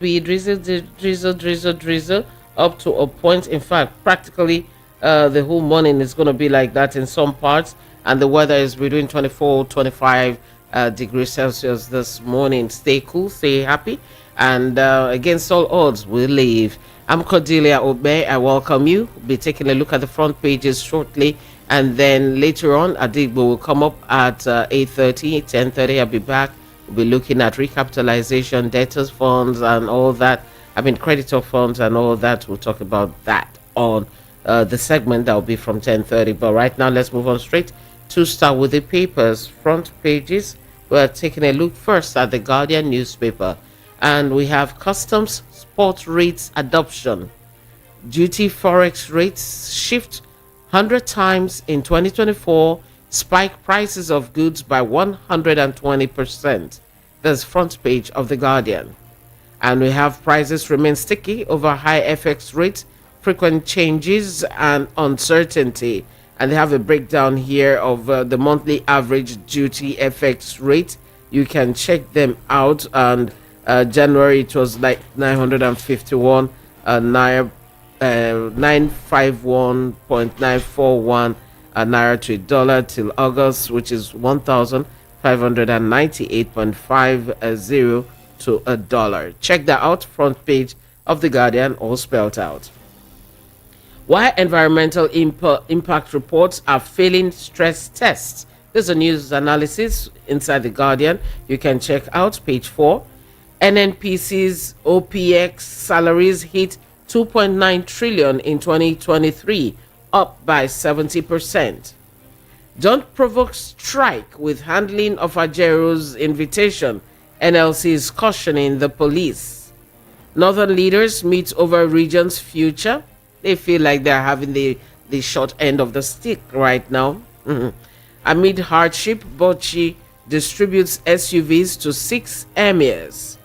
Be drizzle up to a point. In fact, practically the whole morning is going to be like that in some parts, and the weather is between 24, 25 degrees Celsius this morning. Stay cool, stay happy, and against all odds, we'll leave. I'm Cordelia Obe. I welcome you. Be taking a look at the front pages shortly, and then later on, Adigbo will come up at 8:30, 10:30. I'll be back. We'll be looking at recapitalization, debtors funds, and all that. I mean, creditor funds and all that. We'll talk about that on the segment that will be from 10:30. But right now, let's move on straight to start with the papers. Front pages. We're taking a look first at the Guardian newspaper, and we have customs spot rates adoption. Duty forex rates shift 100 times in 2024, spike prices of goods by 120%. That's front page of the Guardian. And we have prices remain sticky over high FX rates, frequent changes, and uncertainty. And they have a breakdown here of the monthly average duty FX rate. You can check them out. And January it was like 951 naira, 951.941 naira to a dollar till August, which is 1,598.50 to a dollar. Check that out, front page of the Guardian, all spelled out. Why environmental impact reports are failing stress tests. There's a news analysis inside the Guardian. You can check out page 4. NNPC's OPX salaries hit 2.9 trillion in 2023, up by 70%. Don't provoke strike with handling of Ajaero's invitation. NLC is cautioning the police. Northern leaders meet over region's future. They feel like they're having the short end of the stick right now. Amid hardship, Bochi distributes SUVs to 6 emirs.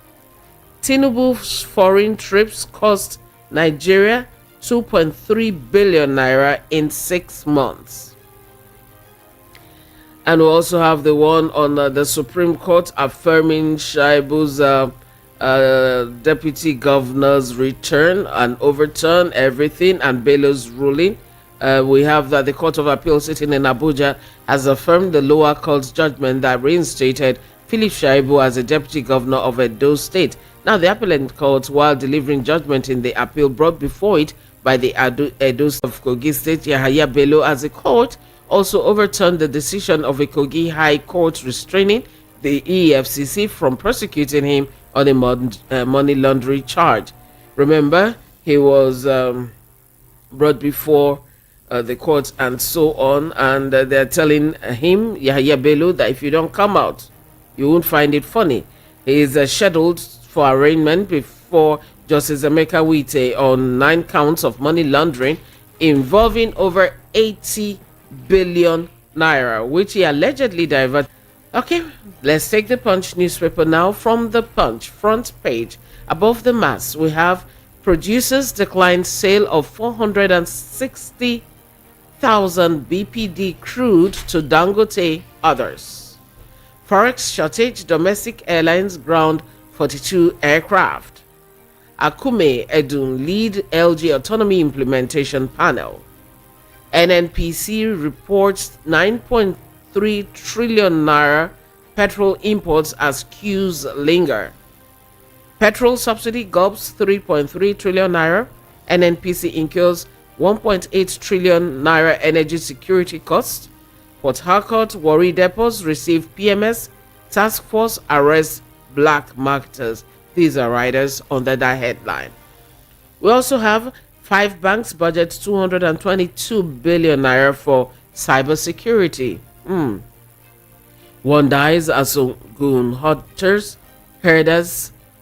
Tinubu's foreign trips cost Nigeria 2.3 billion naira in 6 months. And we also have the one on the Supreme Court affirming Shaibu's deputy governor's return and overturn everything, and Bello's ruling. We have that the Court of Appeal sitting in Abuja has affirmed the lower court's judgment that reinstated Philip Shaibu as a deputy governor of Edo State. Now, the appellate court, while delivering judgment in the appeal brought before it by the Edo of Kogi State, Yahaya Bello, as a court, also overturned the decision of a Kogi High Court restraining the EFCC from prosecuting him on a money laundering charge. Remember, he was brought before the court and so on, and they're telling him, Yahaya Bello, that if you don't come out, you won't find it funny. He is scheduled for arraignment before Justice Emeka Wite on 9 counts of money laundering involving over 80 billion naira, which he allegedly diverted. Okay, let's take the Punch newspaper now. From the Punch front page, above the mass, we have producers decline sale of 460,000 BPD crude to Dangote others. Forex shortage, domestic airlines ground 42 aircraft. Akume Edun lead LG autonomy implementation panel. NNPC reports 9.3 trillion naira petrol imports as queues linger. Petrol subsidy gobs 3.3 trillion naira. NNPC incurs 1.8 trillion naira energy security cost. Port Harcourt Warri depots receive PMS. Task force arrests black marketers. These are riders under that headline. We also have 5 banks budget 222 billion naira for cybersecurity. One dies as Ogun herders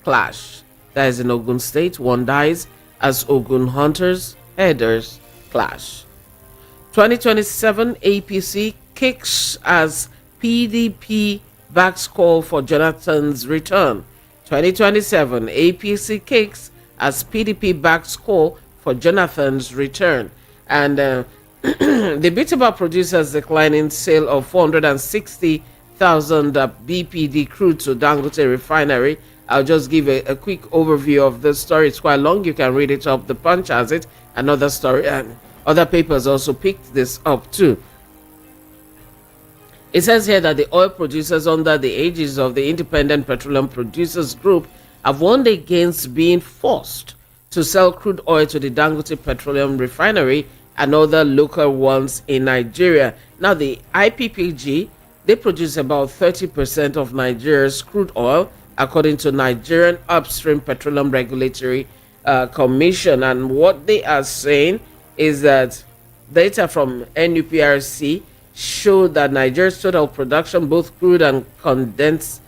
clash. That is in Ogun State. One dies as Ogun herders clash. 2027 APC kicks as PDP backs call for Jonathan's return. 2027 APC kicks as PDP backs call for Jonathan's return. And the bit about producers declining sale of 460,000 BPD crude to Dangote refinery I'll just give a quick overview of this story. It's quite long. You can read it up. The Punch has it. Another story and other papers also picked this up too. It says here that the oil producers under the aegis of the Independent Petroleum Producers Group have warned against being forced to sell crude oil to the Dangote Petroleum Refinery and other local ones in Nigeria. Now, the IPPG, they produce about 30% of Nigeria's crude oil, according to Nigerian Upstream Petroleum Regulatory Commission. And what they are saying is that data from NUPRC showed that Nigeria's total production, both crude and condensate,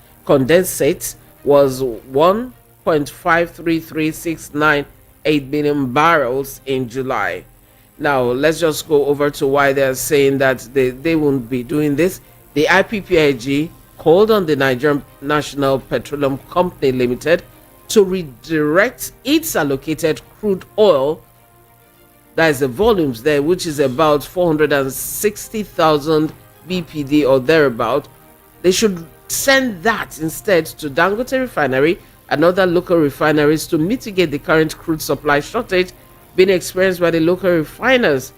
was 1.533698 billion barrels in July. Now, let's just go over to why they're saying that they won't be doing this. The IPPIG called on the Nigerian National Petroleum Company Limited to redirect its allocated crude oil, that is the volumes there, which is about 460,000 BPD or thereabout. They should send that instead to Dangote Refinery and other local refineries to mitigate the current crude supply shortage being experienced by the local refiners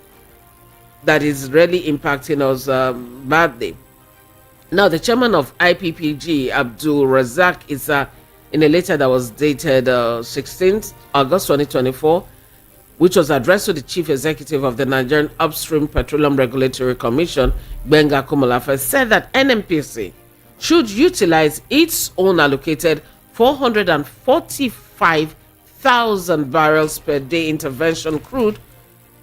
that is really impacting us badly. Now, the chairman of IPPG, Abdul Razak Issa, in a letter that was dated 16th August 2024, which was addressed to the chief executive of the Nigerian Upstream Petroleum Regulatory Commission, Benga Kumalafe, said that NNPC should utilize its own allocated 445,000 barrels per day intervention crude,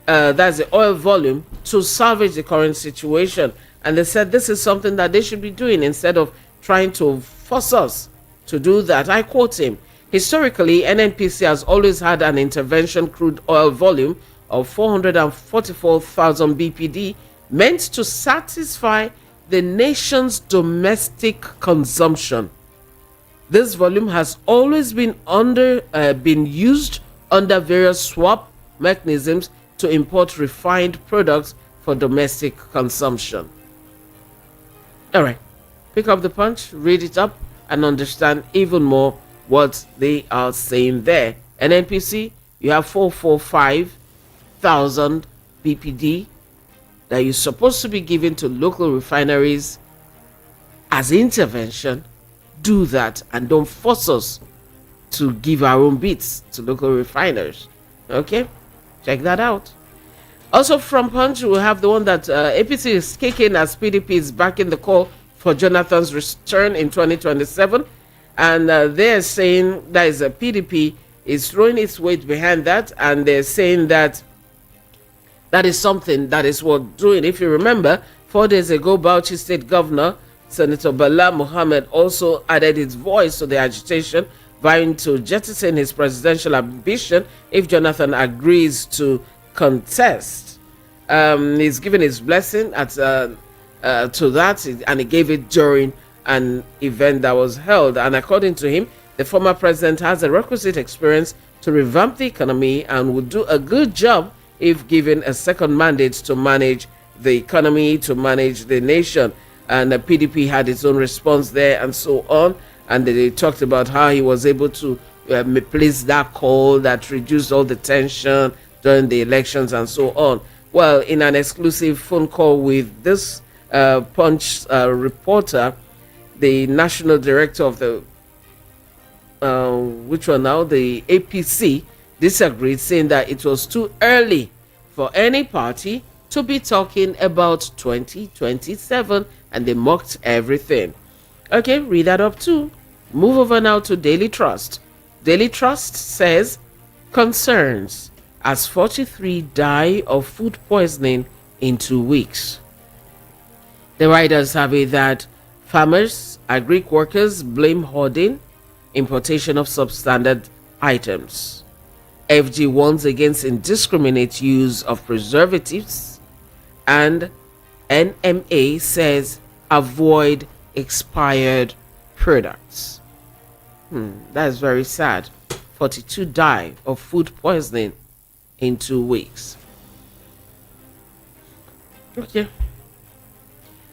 that's the oil volume, to salvage the current situation. And they said this is something that they should be doing instead of trying to force us to do that. I quote him: historically, NNPC has always had an intervention crude oil volume of 444,000 BPD, meant to satisfy the nation's domestic consumption. This volume has always been used under various swap mechanisms to import refined products for domestic consumption. All right, pick up the Punch, read it up, and understand even more what they are saying there. NNPC, you have 445,000 BPD that you're supposed to be giving to local refineries as intervention. Do that and don't force us to give our own bits to local refiners. Okay, check that out. Also from Punch, we have the one that APC is kicking as PDP is backing the call for Jonathan's return in 2027. And they're saying that is a PDP is throwing its weight behind that. And they're saying that that is something that is worth doing. If you remember, 4 days ago, Bauchi State Governor Senator Bala Mohammed also added his voice to the agitation, vowing to jettison his presidential ambition if Jonathan agrees to contest. He's given his blessing at to that, and he gave it during an event that was held. And according to him, the former president has a requisite experience to revamp the economy and would do a good job if given a second mandate to manage the economy, to manage the nation. And the PDP had its own response there and so on. And they talked about how he was able to place that call that reduced all the tension during the elections and so on. Well, in an exclusive phone call with this Punch reporter, the national director of the the APC disagreed, saying that it was too early for any party to be talking about 2027, and they mocked everything. Okay, read that up too. Move over now to Daily Trust. Daily Trust says concerns as 43 die of food poisoning in 2 weeks. The writers have it that farmers, agric workers blame hoarding, importation of substandard items. FG warns against indiscriminate use of preservatives, and NMA says avoid expired products. That is very sad. 42 die of food poisoning in 2 weeks. Okay.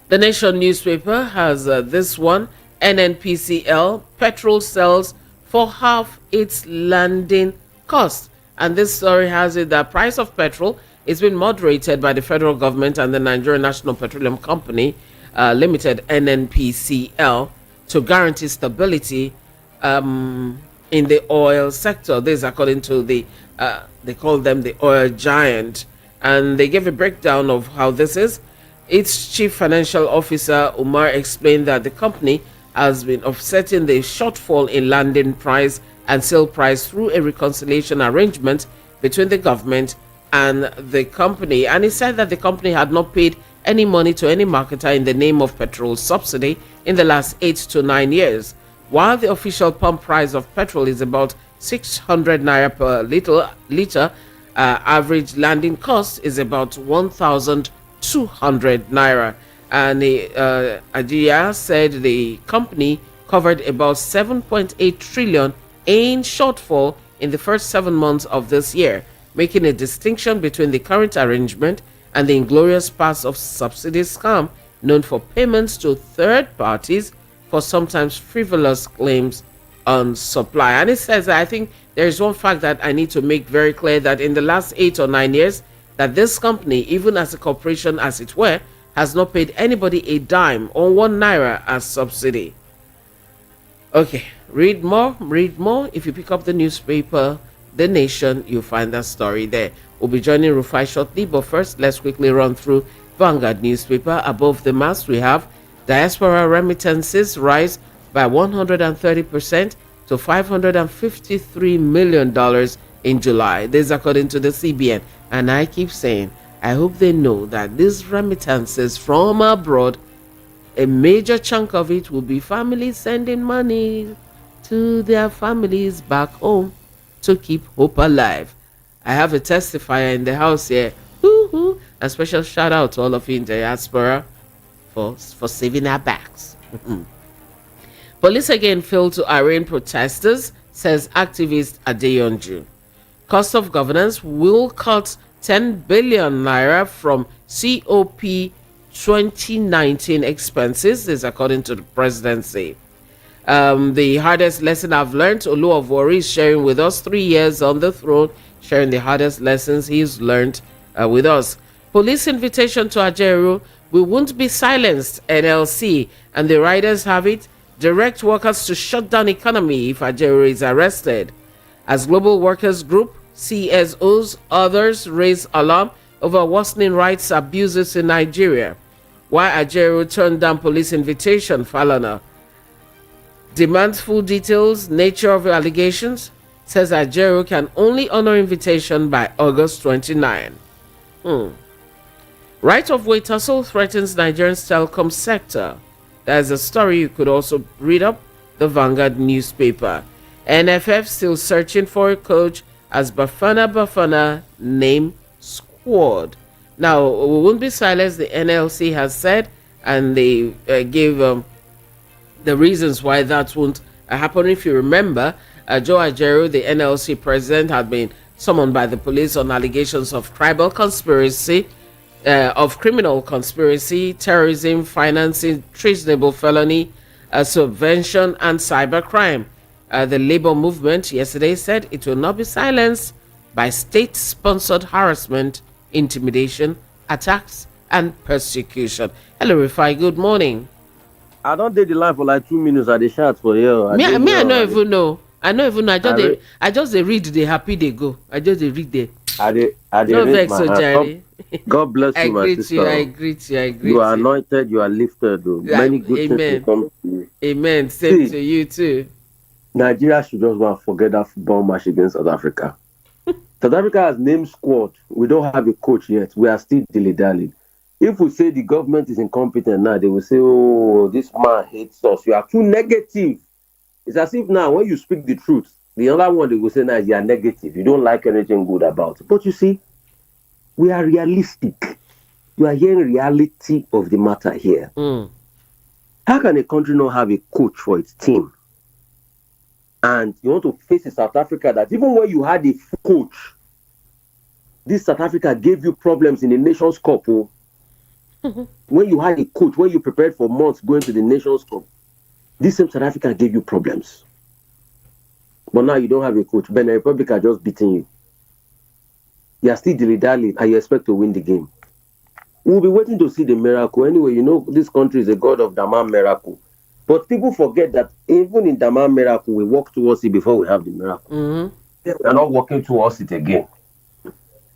The Nation newspaper has this one: NNPCL, petrol sells for half its landing cost. And this story has it that price of petrol is being moderated by the federal government and the Nigerian National Petroleum Company Limited (NNPCL) to guarantee stability in the oil sector. This, according to they call them the oil giant, and they gave a breakdown of how this is. Its chief financial officer Umar explained that the company has been offsetting the shortfall in landing price and sale price through a reconciliation arrangement between the government and the company. And he said that the company had not paid any money to any marketer in the name of petrol subsidy in the last 8 to 9 years. While the official pump price of petrol is about 600 naira per liter, average landing cost is about 1,200 naira. And Ajaero said the company covered about 7.8 trillion in shortfall in the first 7 months of this year, making a distinction between the current arrangement and the inglorious past of subsidy scam known for payments to third parties for sometimes frivolous claims on supply. And it says that I think there is one fact that I need to make very clear, that in the last 8 or 9 years, that this company, even as a corporation as it were, has not paid anybody a dime or 1 naira as subsidy. Okay, read more. If you pick up the newspaper, The Nation, you'll find that story there. We'll be joining Rufai shortly, but first, let's quickly run through Vanguard newspaper. Above the mast, we have diaspora remittances rise by 130% to $553 million in July. This is according to the CBN. And I keep saying, I hope they know that these remittances from abroad, a major chunk of it will be families sending money to their families back home to keep hope alive. I have a testifier in the house here. Hoo-hoo. A special shout out to all of you in the diaspora for saving our backs. Police again failed to arraign protesters, says activist Ajaero. Cost of governance will cut 10 billion naira from COP 2019 expenses, is according to the presidency. The hardest lesson I've learned, Olu of Wari is sharing with us, 3 years on the throne, sharing the hardest lessons he's learned with us. Police invitation to Ajaero: we won't be silenced, NLC, and the riders have it. Direct workers to shut down economy if Ajaero is arrested. As Global Workers Group, CSOs, others raise alarm over worsening rights abuses in Nigeria. Why Ajaero turned down police invitation, Falana demands full details, nature of allegations, says Ajaero can only honor invitation by August 29. Right-of-way tussle threatens Nigerian's telecom sector. There's a story you could also read up, the Vanguard newspaper. NFF still searching for a coach as Bafana name squad. Now, we won't be silenced, the NLC has said, and they gave the reasons why that won't happen. If you remember, Joe Ajaero, the NLC president, had been summoned by the police on allegations of tribal conspiracy, of criminal conspiracy, terrorism, financing, treasonable felony, subvention, and cybercrime. The labor movement yesterday said it will not be silenced by state-sponsored harassment, intimidation, attacks, and persecution. Hello, Rufai. Good morning. I don't did the line for like 2 minutes. I did shout for you. I don't even know. I just they read the happy they go. I just they read the. No vex, God bless you, my sister. I greet you. You are anointed. You are lifted. Many good things will come to you. Amen. Same to you too. Nigeria should just want to forget that football match against South Africa. South Africa has named squad. We don't have a coach yet. We are still dilly-dallying. If we say the government is incompetent now, they will say, oh, this man hates us. You are too negative. It's as if now, when you speak the truth, the other one they will say now is you are negative. You don't like anything good about it. But you see, we are realistic. You are hearing reality of the matter here. How can a country not have a coach for its team? And you want to face a South Africa that even when you had a coach, this South Africa gave you problems in the Nations Cup. When you had a coach, when you prepared for months going to the Nations Cup, this same South Africa gave you problems. But now you don't have a coach. Benin Republic are just beating you. You are still dilly-dallying and you expect to win the game. We'll be waiting to see the miracle. Anyway, this country is a god of Daman miracle. But people forget that even in Daman miracle, we walk towards it before we have the miracle. Mm-hmm. We are not walking towards it again.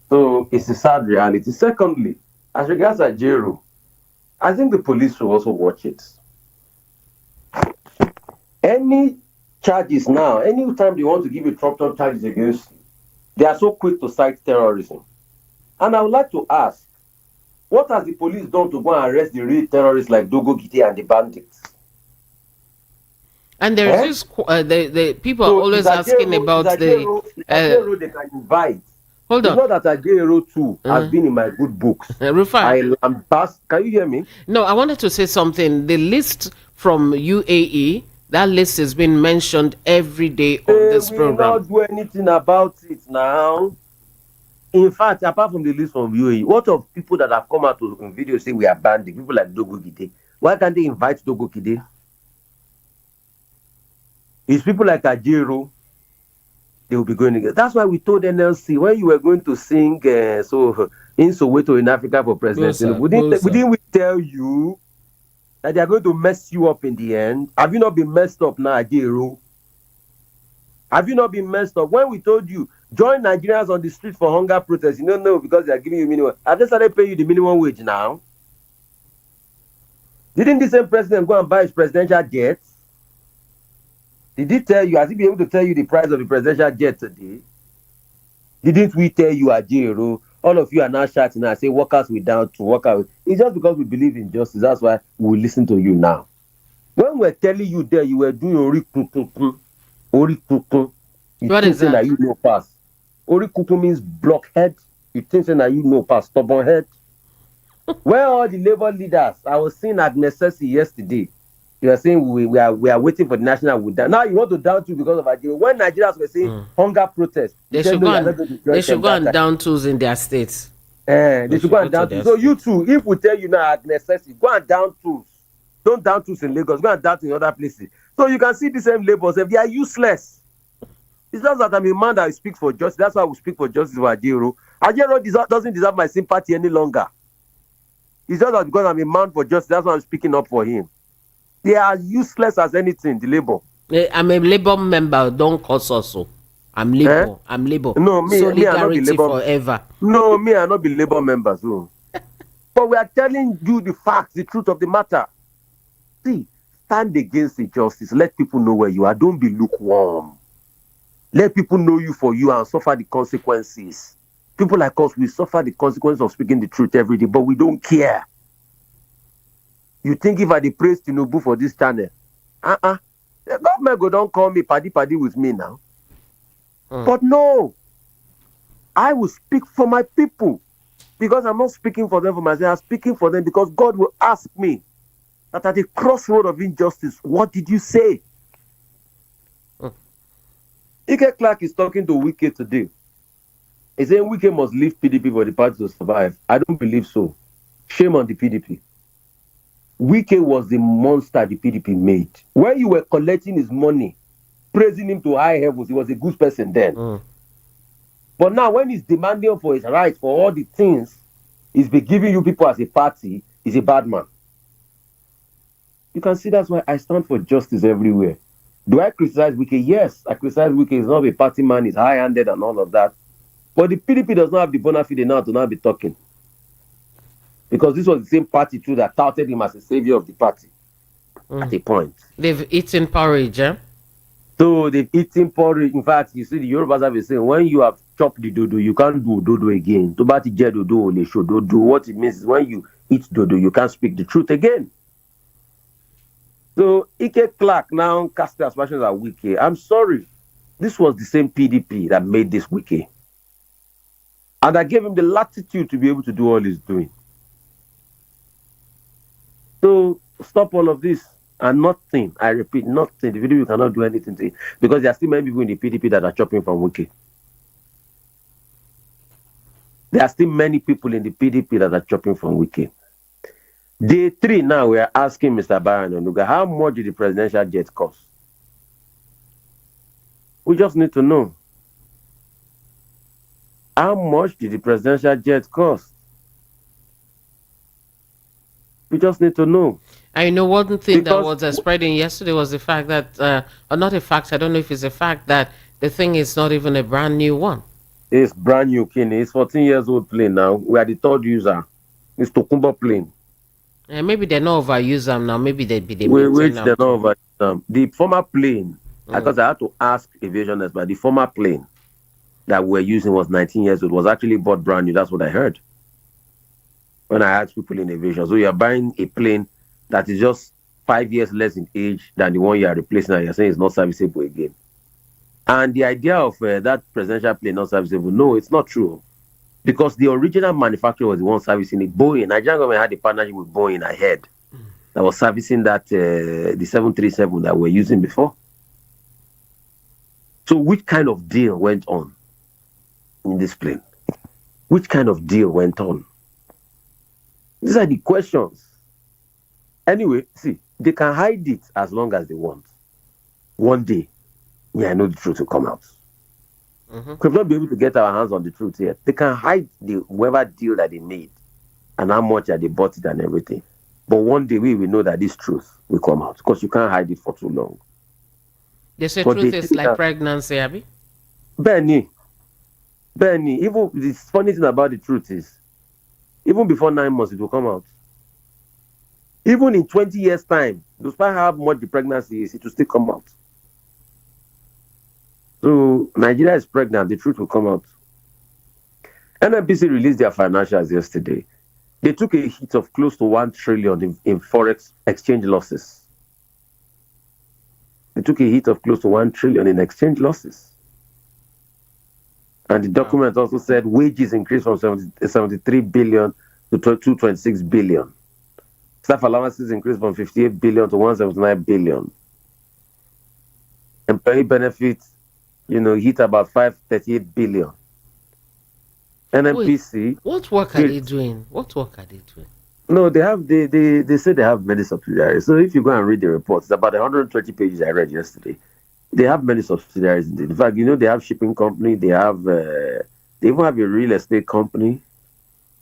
So it's a sad reality. Secondly, as regards Ajaero, I think the police will also watch it. Any charges now, anytime they want to give you trumped up charges against you, they are so quick to cite terrorism. And I would like to ask, what has the police done to go and arrest the real terrorists like Dogo Gite and the bandits? And there's this, the people So are always asking about the. Ajaero they can invite. Hold It's on. not that Ajaero too has been in my good books. Rufai. I am past. Can you hear me? No, I wanted to say something. The list from UAE, that list has been mentioned every day on this We program. not do anything about it now. In fact, apart from the list from UAE, what of people that have come out in video say we are banding? People like Dogo Gide. Why can't they invite Dogo Gide? It's people like Ajaero. They will be going together. That's why we told NLC when you were going to sing so in Soweto in Africa for presidency. We didn't tell you that they are going to mess you up in the end. Have you not been messed up now, Ajaero? Have you not been messed up? When we told you, join Nigerians on the street for hunger protest, you don't know because they are giving you minimum. Have they started paying you the minimum wage now? Didn't the same president go and buy his presidential jet? Did he tell you, has he been able to tell you the price of the presidential jet today? Didn't we tell you, Ajaero? All of you are now shouting now, say workers will down to workers. It's just because we believe in justice. That's why we listen to you now. When we're telling you there, you were doing orikunkun. Orikunkun. What is that? That you know pass. Orikunkun means blockhead. You think that you know pass, stubborn head. Where all the labor leaders? I was seeing Agnes Sessi yesterday. You are saying we are waiting for the national would down. Now you want to down tools because of Ajaero. When Nigerians were saying hunger protest, they should go and down tools in their states. They should go and down tools. So you too, if we tell you now Agnes Sessi, go and down tools. Don't down tools in Lagos, go and down tools in other places. So you can see the same labels, they are useless. It's just that I'm a man that speaks for justice. That's why we speak for justice for Ajaero. Ajaero doesn't deserve my sympathy any longer. It's just that because I'm a man for justice, that's why I'm speaking up for him. They are useless as anything, the labor. I'm a labor member, don't cause also. I'm labor. I'm labor. No, me I not be labor forever. No, me I not be labor members. So. But we are telling you the facts, the truth of the matter. See, stand against injustice. Let people know where you are. Don't be lukewarm. Let people know you for you and suffer the consequences. People like us, we suffer the consequences of speaking the truth every day, but we don't care. You think if I dey praise Tinubu for this channel, the government go don't call me paddy with me now. But no, I will speak for my people because I'm not speaking for them for myself. I'm speaking for them because God will ask me that at the crossroad of injustice, what did you say? Ike Clark is talking to Wike today. He's saying Wike must leave PDP for the party to survive. I don't believe so. Shame on the PDP. Wike was the monster the PDP made. When you were collecting his money, praising him to high heavens, he was a good person then. But now when he's demanding for his rights, for all the things he's been giving you people as a party, he's a bad man. You can see that's why I stand for justice everywhere. Do I criticize Wike? Yes, I criticize Wike. He's not a party man, he's high-handed and all of that. But the PDP does not have the bona fide now to now be talking. Because this was the same party too that touted him as a savior of the party at a point. They've eaten porridge, eh? So they've eaten porridge. In fact, you see, the Yorubas have been saying, when you have chopped the dodo, you can't do dodo again. To bati je dodo, le show dodo. What it means is when you eat dodo, you can't speak the truth again. So Ike Clark now cast aspersions at Wike. I'm sorry. This was the same PDP that made this Wike. And I gave him the latitude to be able to do all he's doing. So stop all of this and nothing. I repeat, nothing. The PDP cannot do anything to it because there are still many people in the PDP that are chopping from Wike. There are still many people in the PDP that are chopping from Wike. Day 3 now, we are asking Mr. Baron Onuga, how much did the presidential jet cost? We just need to know how much did the presidential jet cost. We just need to know I know one thing that because was spreading yesterday was the fact that, or not a fact, I don't know if it's a fact, that the thing is not even a brand new one. it's brand new, Kenny. It's 14 years old plane now. We are the third user. It's Tokumbo plane. And maybe they not overuse them now. Maybe they We maintain which them they know too. over the former plane. Mm. Because I had to ask aviation expert, the former plane that we're using was 19 years old. Was actually bought brand new. That's what I heard when I asked people in aviation. So you're buying a plane that is just 5 years less in age than the one you are replacing, and you're saying it's not serviceable again. And the idea of that presidential plane not serviceable, no, it's not true. Because the original manufacturer was the one servicing it. Boeing, Nigerian government had a partnership with Boeing ahead that was servicing that the 737 that we're using before. So which kind of deal went on in this plane? Which kind of deal went on? These are the questions. Anyway, see, they can hide it as long as they want. One day, I know the truth will come out. Hmm. We've not been able to get our hands on the truth yet. They can hide the whatever deal that they made and how much that they bought it and everything. But one day we will know that this truth will come out because you can't hide it for too long. They say But they truth is think like that pregnancy, Abby. Benny, even the funny thing about the truth is, even before 9 months, it will come out. Even in 20 years' time, despite how much the pregnancy is, it will still come out. So Nigeria is pregnant, the truth will come out. NNPC released their financials yesterday. They took a hit of close to 1 trillion in forex exchange losses. They took a hit of close to 1 trillion in exchange losses. And the Wow. document also said wages increased from 73 billion to 226 billion. Staff allowances increased from 58 billion to 179 billion. Employee benefits, hit about 538 billion. Wait, NNPC, what work are they doing? What work are they doing? no, they say they have many subsidiaries. So if you go and read the report, it's about 120 pages I read yesterday. They have many subsidiaries indeed. In fact, they have shipping company, they even have a real estate company,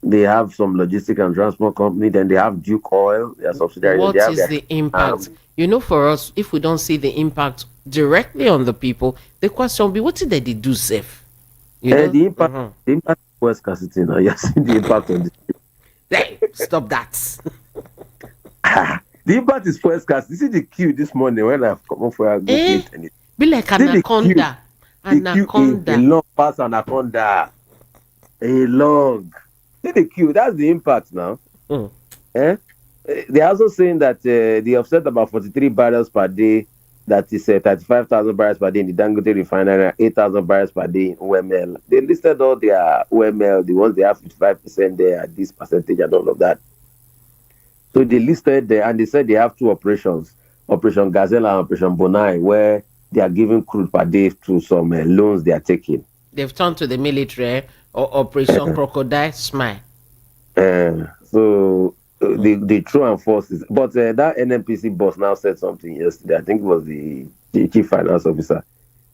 they have some logistic and transport company, then they have Duke Oil, their subsidiary, and they What have is their the impact? um For us, if we don't see the impact directly on the people, the question will be, what did they do safe? You know? the impact Uh-huh. the impact of fuel scarcity now. You're seeing the impact on Hey, stop that. the impact is fuel scarcity. You see the queue this morning when I've come up for a go Eh? gate and Be like see the queue. anaconda. The queue a Anaconda. long pass anaconda. A long. See the queue. That's the impact now. Mm. Eh? They're also saying that they offset about 43 barrels per day. That is 35,000 barrels per day in the Dangote refinery, 8,000 barrels per day in OML. They listed all their OML, the ones they have 55% there at this percentage and all of that. So they listed there and they said they have two operations, Operation Gazelle and Operation Bonai, where they are giving crude per day to some loans they are taking. They've turned to the military or Operation Crocodile Smile. So Mm. the true and false is, but that NNPC boss now said something yesterday. I think it was the chief finance officer.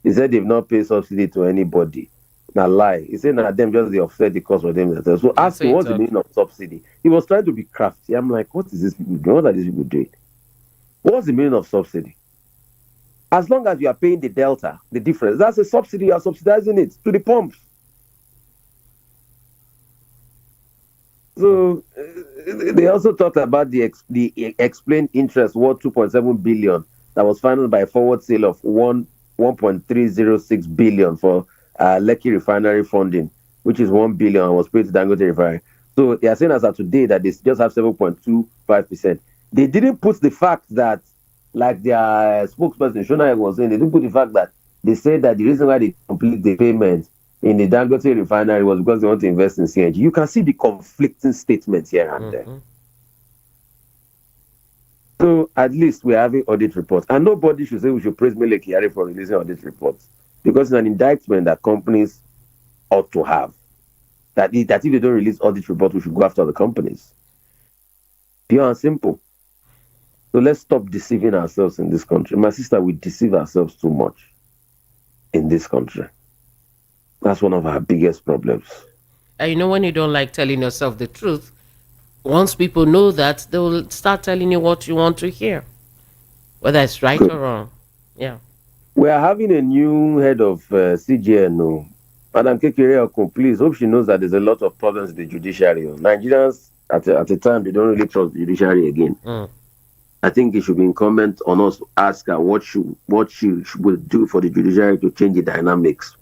He said they've not paid subsidy to anybody. Now lie. He said that them just they offset the cost for them themselves. So That's ask him it. what's the meaning of subsidy. He was trying to be crafty. I'm like, what is this people doing? What are these people doing? What's the meaning of subsidy? As long as you are paying the delta, the difference, that's a subsidy. You are subsidizing it to the pumps. So they also talked about the explained interest worth 2.7 billion that was financed by a forward sale of 1.306 billion for Lekki refinery funding, which is 1 billion and was paid to Dangote refinery. So they are saying as of today that they just have 7.25%. They didn't put the fact that, like their spokesperson Shona was saying, they didn't put the fact that they said that the reason why they complete the payment in the Dangote refinery was because they want to invest in CNG. You can see the conflicting statements here and there. Mm-hmm. So at least we're having audit reports. And nobody should say we should praise Mele Kyari for releasing audit reports. Because it's an indictment that companies ought to have. That if they don't release audit reports, we should go after the companies. Pure and simple. So let's stop deceiving ourselves in this country. My sister, we deceive ourselves too much. in this country. That's one of our biggest problems. And when you don't like telling yourself the truth, once people know that, they will start telling you what you want to hear, whether it's right Good. or wrong. Yeah. We are having a new head of CGN. Oh. Madam Kekere, please hope she knows that there's a lot of problems in the judiciary. Oh. Nigerians, at a time, they don't really trust the judiciary again. Mm. I think it should be incumbent on us to ask her what she will do for the judiciary to change the dynamics.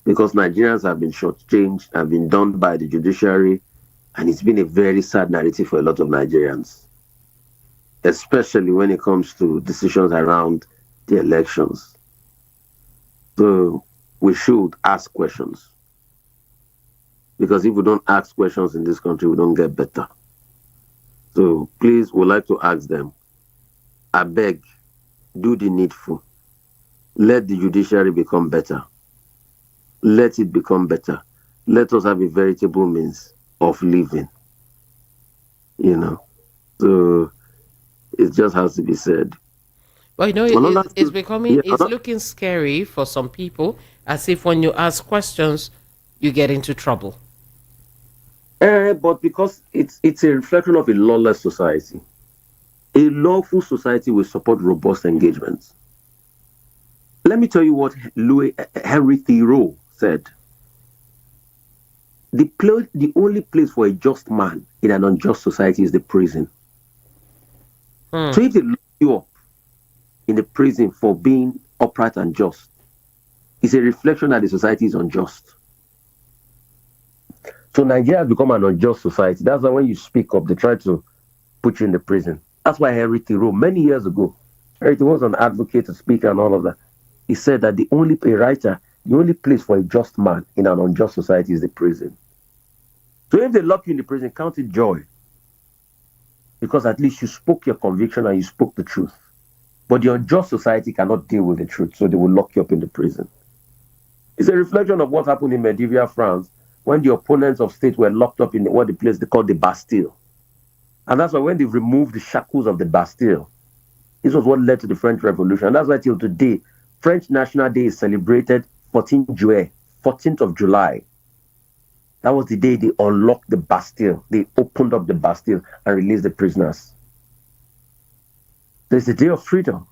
Because Nigerians have been shortchanged and been done by the judiciary, and it's been a very sad narrative for a lot of Nigerians, especially when it comes to decisions around the elections. So we should ask questions. Because if we don't ask questions in this country, we don't get better. So please, we'd like to ask them, I beg, do the needful. Let the judiciary become better. Let it become better. Let us have a veritable means of living. So it just has to be said. Well, it's becoming, yeah, it's looking scary for some people, as if when you ask questions, you get into trouble. But because it's a reflection of a lawless society. A lawful society will support robust engagements. Let me tell you what Henry Thoreau said. The only place for a just man in an unjust society is the prison. So if they lock you up in the prison for being upright and just, it's a reflection that the society is unjust. So Nigeria has become an unjust society. That's why when you speak up, they try to put you in the prison. That's why Henry Thoreau, many years ago, Henry Thoreau was an advocate, a speaker, and all of that. He said that the only place for a just man in an unjust society is the prison. So if they lock you in the prison, count it joy. Because at least you spoke your conviction and you spoke the truth. But the unjust society cannot deal with the truth, so they will lock you up in the prison. It's a reflection of what happened in medieval France when the opponents of state were locked up in what the place they call the Bastille. And that's why when they removed the shackles of the Bastille, this was what led to the French Revolution. And that's why till today, French National Day is celebrated 14th of July. That was the day they unlocked the Bastille. They opened up the Bastille and released the prisoners. So it's a day of freedom.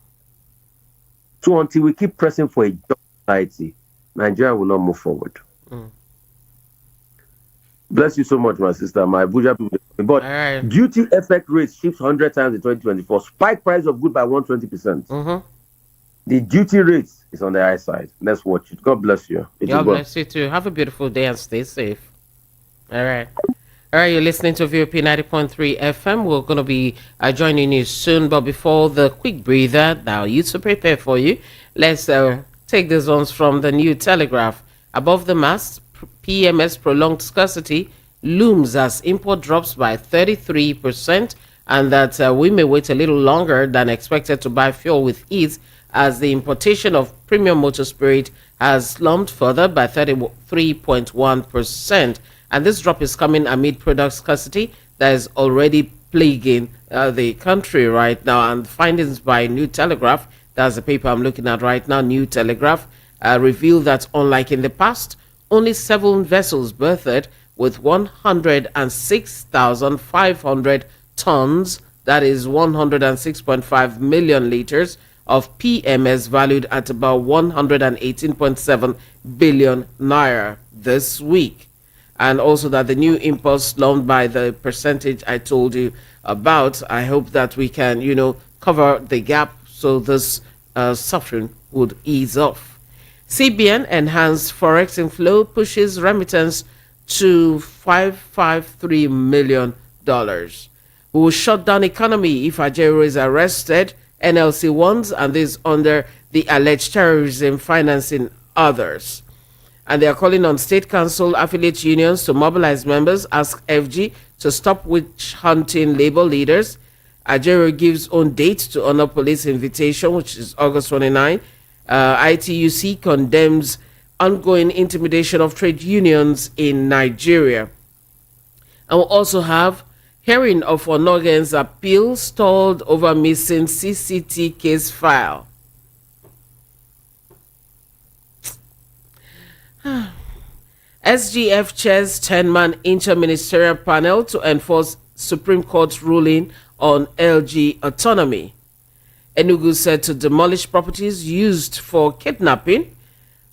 So until we keep pressing for a just society, Nigeria will not move forward. Bless you so much, my sister. My Abuja people. But duty effect rate shifts 100 times in 2024. Spike price of good by 120%. The duty rate is on the high side. Let's watch it. God bless you. God bless you too. Have a beautiful day and stay safe. All right. You're listening to VOP 90.3 FM. We're going to be joining you soon. But before the quick breather, now you to prepare for you. Let's take these ones from the new Telegraph. Above the mast, PMS prolonged scarcity looms as import drops by 33%, and that we may wait a little longer than expected to buy fuel with ease, as the importation of premium motor spirit has slumped further by 33.1%. And this drop is coming amid product scarcity that is already plaguing the country right now. And findings by New Telegraph, that's the paper I'm looking at right now, New Telegraph, reveal that unlike in the past, only 7 vessels berthed with 106,500 tons, that is 106.5 million liters, of PMS valued at about 118.7 billion naira this week. And also that the new impulse slumped by the percentage I told you about. I hope that we can, cover the gap so this suffering would ease off. CBN enhanced forex inflow pushes remittance to $553 million. We will shut down economy if Ajaero is arrested, NLC warns, and this under the alleged terrorism financing others. And they are calling on state council affiliate unions to mobilize members, ask FG to stop witch hunting labor leaders. Ajaero gives own date to honor police invitation, which is August 29. ITUC condemns ongoing intimidation of trade unions in Nigeria. And we'll also have hearing of Onogen's appeal stalled over missing CCT case file. SGF chairs 10-man interministerial panel to enforce Supreme Court ruling on LG autonomy. Enugu said to demolish properties used for kidnapping.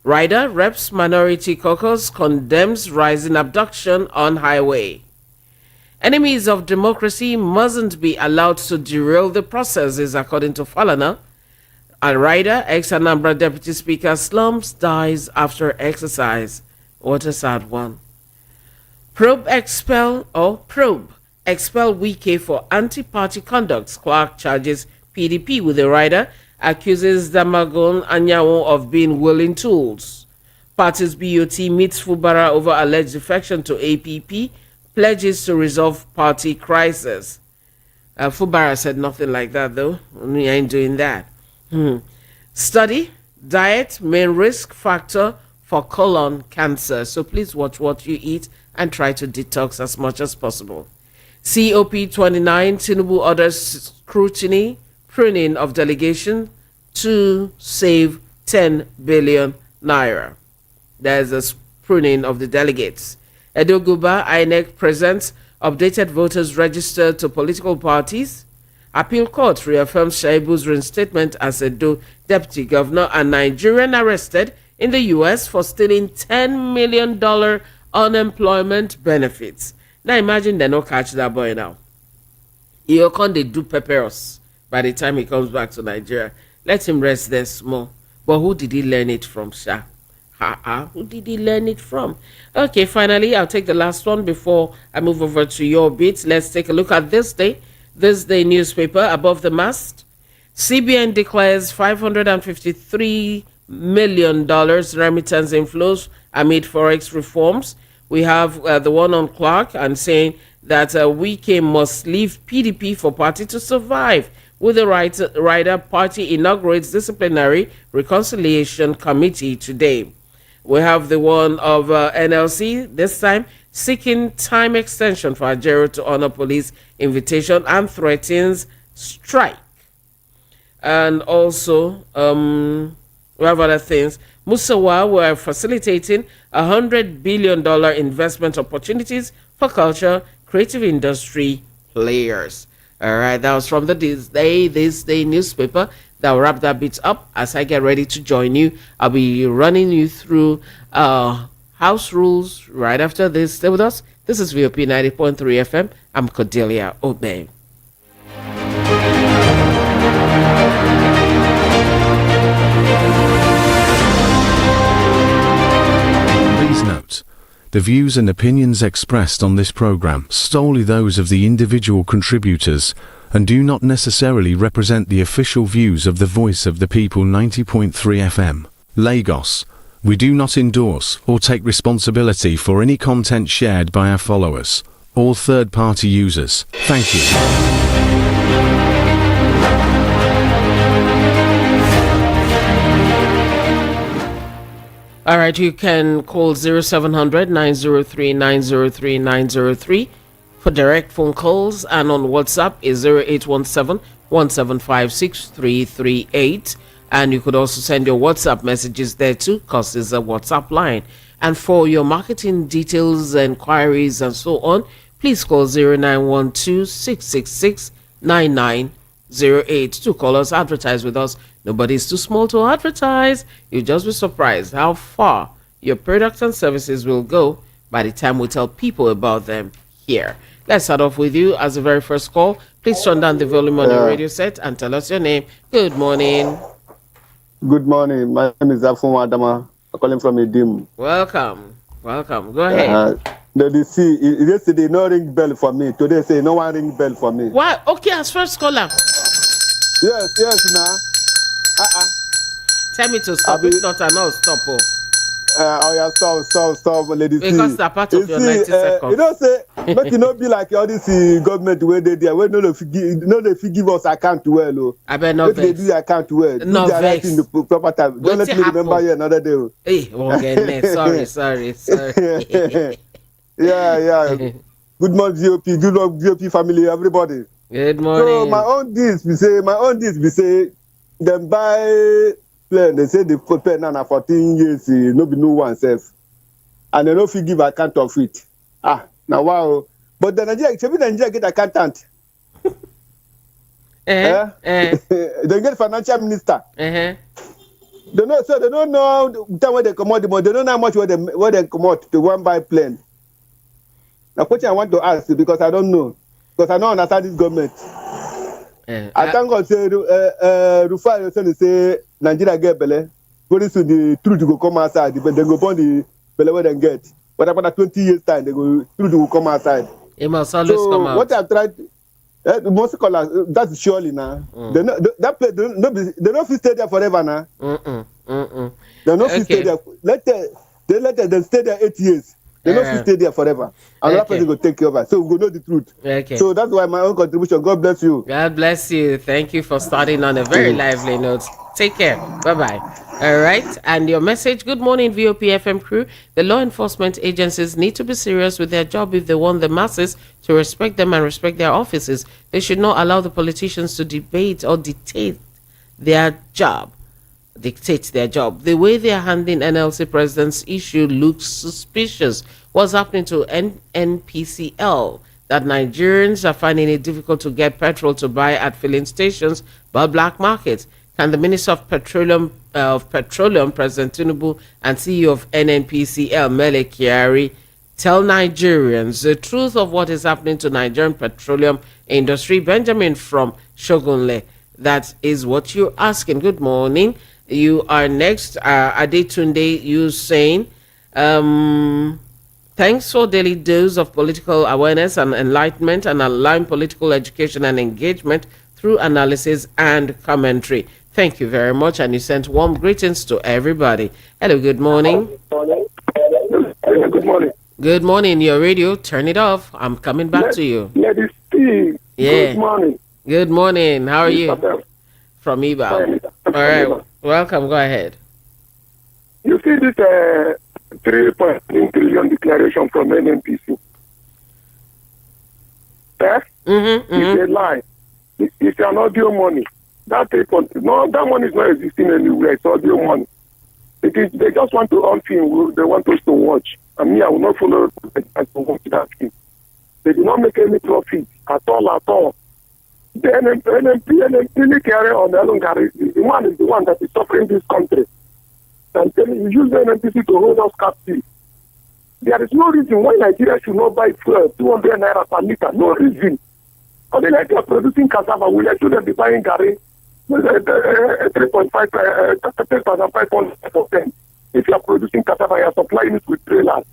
Rider Reps Minority Caucus condemns rising abduction on highway. Enemies of democracy mustn't be allowed to derail the processes, according to Falana. A rider, ex-Anambra Deputy Speaker, slumps, dies after exercise. What a sad one. Probe expel Wike for anti-party conduct. Clark charges PDP with a rider, accuses Damagon Anyanwu of being willing tools. Party's BOT meets Fubara over alleged defection to APP, pledges to resolve party crisis. Fubara said nothing like that, though. We ain't doing that. Study, diet, main risk factor for colon cancer. So please watch what you eat and try to detox as much as possible. COP29, Tinubu orders scrutiny, pruning of delegation to save 10 billion naira. There's a pruning of the delegates. Edo Guba, INEC presents updated voters register to political parties. Appeal Court reaffirms Shaibu's reinstatement as Edo deputy governor, and Nigerian arrested in the U.S. for stealing $10 million unemployment benefits. Now imagine they don't catch that boy now. He'll come they do pepper us by the time he comes back to Nigeria. Let him rest there small. But who did he learn it from, Sha? Who did he learn it from? Okay, finally, I'll take the last one before I move over to your bits. Let's take a look at this day. This day newspaper above the mast. CBN declares $553 million remittance inflows amid forex reforms. We have the one on Clark and saying that Wike must leave PDP for party to survive. With the rider, party inaugurates disciplinary reconciliation committee today. We have the one of NLC, this time seeking time extension for Ajaero to honor police invitation and threatens strike. And also, we have other things. Musawa were facilitating $100 billion investment opportunities for culture, creative industry players. All right, that was from the This Day newspaper. That will wrap that bit up. As I get ready to join you, I'll be running you through house rules right after this. Stay with us. This is VOP 90.3 FM. I'm Cordelia Obey. Please note, the views and opinions expressed on this program solely those of the individual contributors and do not necessarily represent the official views of the Voice of the People 90.3 FM, Lagos. We do not endorse or take responsibility for any content shared by our followers or third-party users. Thank you. All right, you can call 0700 903 903 903 for direct phone calls, and on WhatsApp is 0817 175 6338. And you could also send your WhatsApp messages there too, because it's a WhatsApp line. And for your marketing details, inquiries, and so on, please call 0912 666 9908 to call us, advertise with us. Nobody's too small to advertise. You'll just be surprised how far your products and services will go by the time we tell people about them here. Let's start off with you as the very first call. Please turn down the volume on your radio set and tell us your name. Good morning. Good morning. My name is Afun Adama. I'm calling from Edim. Welcome. Go ahead. Yesterday no ring bell for me. Today say no one ring bell for me. Why? Okay, as first caller. Yes, now. Tell me to stop. If not, I'll stop. Stop, lady. Because they're part of your 90 seconds. You don't say, make it not be like all this government where they there. Where no they give us account well. I bet not they do account well. No vex. In the proper time. Don't let me remember here another day. Hey, okay, sorry. Yeah. Good morning, GOP. Good luck, GOP family, everybody. Good morning. So my own this be say, them buy plane. They say the plane now 14 years. No be no one self. and they no fit give account of it. Now wow. But the Nigeria get accountant. They get financial minister. They don't know the time where they come out the money. They don't know how much where they come out to go and buy plane. Now, question I want to ask you, because I don't know, because I don't understand this government. I thank God say Rufai Oseni say Nigeria get belle. Very soon the truth will come outside. They go burn the belle where they get. But after 20 years time, the truth will come outside. It must always come out. What I tried, the most callers, that's surely now. They don't stay there forever now. They don't stay there. Let them stay there 8 years. They don't stay there forever. Another person will take care of it. So we will know the truth. So that's why my own contribution. God bless you. God bless you. Thank you for starting on a very lively note. Take care. Bye-bye. All right. And your message. Good morning, VOP FM crew. The law enforcement agencies need to be serious with their job if they want the masses to respect them and respect their offices. They should not allow the politicians to debate or dictate their job. The way they are handling NLC president's issue looks suspicious. What's happening to NNPCL? That Nigerians are finding it difficult to get petrol to buy at filling stations but black markets. Can the Minister of Petroleum, President Tinubu, and CEO of NNPCL, Mele Kyari, tell Nigerians the truth of what is happening to Nigerian petroleum industry? Benjamin from Shogunle. That is what you're asking. Good morning. You are next. Adetunde, you saying, thanks for daily dose of political awareness and enlightenment and allowing political education and engagement through analysis and commentary. Thank you very much. And you sent warm greetings to everybody. Hello, good morning. Good morning. Good morning. Your radio, turn it off. I'm coming back to you. Lady Steve. Yeah. Good morning. Good morning. How are you? From Iba. All right. Welcome. Go ahead. You see this 3.3 trillion declaration from NNPC. It's a lie. It's an audio money. That money is not existing anywhere. It's audio money. They just want to on film. They want us to watch. And me, I will not follow to watch that film. They do not make any profit at all. The NNP carry on the Alungari, the one is the one that is suffering this country. And you use the NNPC to hold us captive. There is no reason why Nigeria should not buy fuel 200 naira per liter. No reason. But they like producing cassava, we let them be buying Gary 3,500%. If you are producing cassava, you are supplying it with trailers.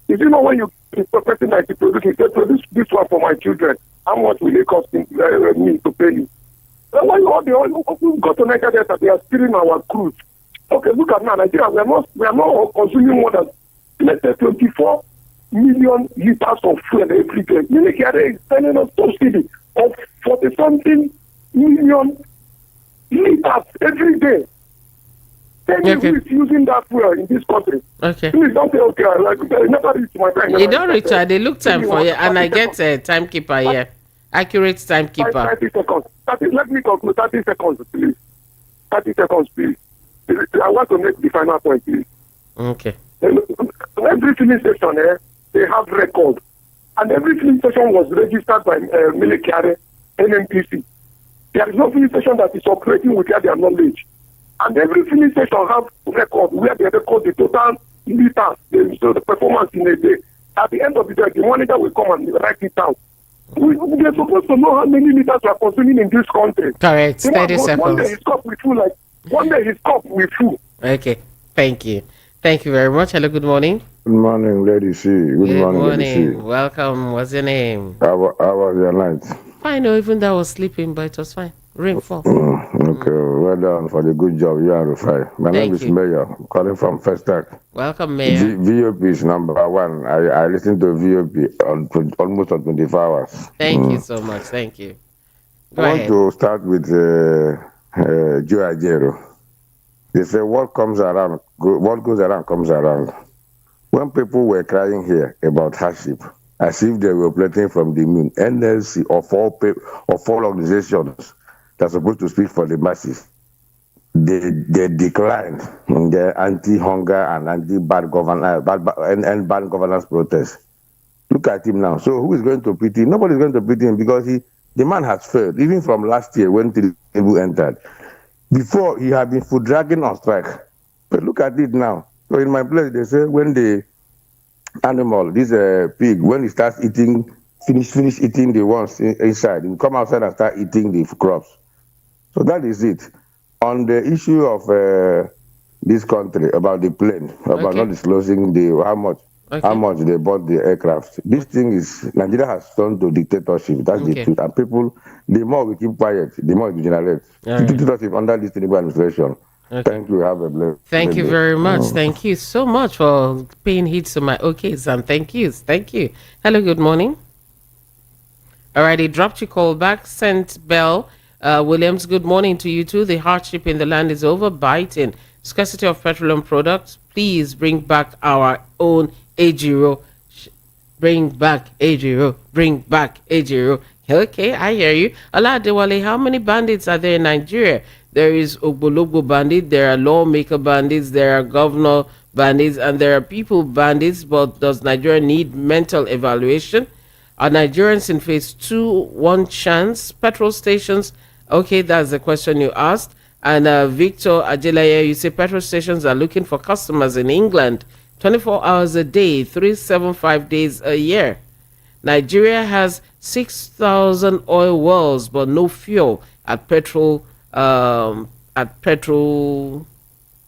Did you know when you person like you produce this one for my children? How much will it cost me to pay you? When you go to Nigeria, they are stealing our crude. Okay, look at now, Nigeria. We are not consuming more than, let's say, 24 million liters of fuel every day. Nigeria is sending us subsidy of 40-something million liters every day. Who is using that fuel in this country? Okay. Please don't say, okay, like, never reach my friend. You don't reach her. They look time for you. And I get a timekeeper here. Accurate timekeeper. 30 seconds. Let me conclude. 30 seconds, please. 30 seconds, please. I want to make the final point, please. Okay. Every filling station they have record. And every filling station was registered by military NNPC. There is no filling station that is operating without their knowledge. And every filling station have record where they record the total liters, so the performance in a day. At the end of the day, the manager will come and write it down. We are supposed to know how many liters we are consuming in this country. Correct. 30 seconds. One day his cup will full, like one day his cup will full. Okay. Thank you. Thank you very much. Hello, good morning. Good morning, Lady C. Good morning, Lady C. Welcome. What's your name? How was your night? Fine. No, even though I was sleeping, but it was fine. Rainfall. Okay, well done for the good job you and Rufai. My name is Mayor. I'm calling from First Tech. Welcome, Mayor. VOP is number one. I listen to VOP almost on 24 hours. Thank you so much. Thank you. Go I ahead. want to start with Ajaero. They say what goes around comes around. When people were crying here about hardship, as if they were playing from the moon, NLC of all organizations that's supposed to speak for the masses, they declined in their anti-hunger and anti-bad governance and bad governance protests. Look at him now. So who is going to pity him? Nobody is going to pity him because the man has failed. Even from last year when Tinubu entered, before he had been food dragging on strike. But look at it now. So in my place, they say when the animal, this pig, when he starts eating, finish eating the ones inside, he will come outside and start eating the crops. So that is it. On the issue of this country about the plane, about not disclosing how much they bought the aircraft. This thing is, Nigeria has turned to dictatorship. That's the truth. And people, the more we keep quiet, the more it degenerates. Dictatorship under this Tinubu administration. Thank you. Have a blessed. Thank you very much. Thank you so much for paying heed to my okays, and thank you. Hello, good morning. All right, he dropped your call back. Sent Bell Williams, good morning to you too. The hardship in the land is over. Biting. Scarcity of petroleum products. Please bring back our own Ajaero. Bring back Ajaero. Bring back Ajaero. Okay, I hear you. Allah Dewale, how many bandits are there in Nigeria? There is Ogbologbo bandit, there are lawmaker bandits, there are governor bandits, and there are people bandits. But does Nigeria need mental evaluation? Are Nigerians in phase 2 one chance? Petrol stations? Okay, that's the question you asked. And Victor Ajaero, you say petrol stations are looking for customers in England 24 hours a day, 375 days a year. Nigeria has 6,000 oil wells, but no fuel at petrol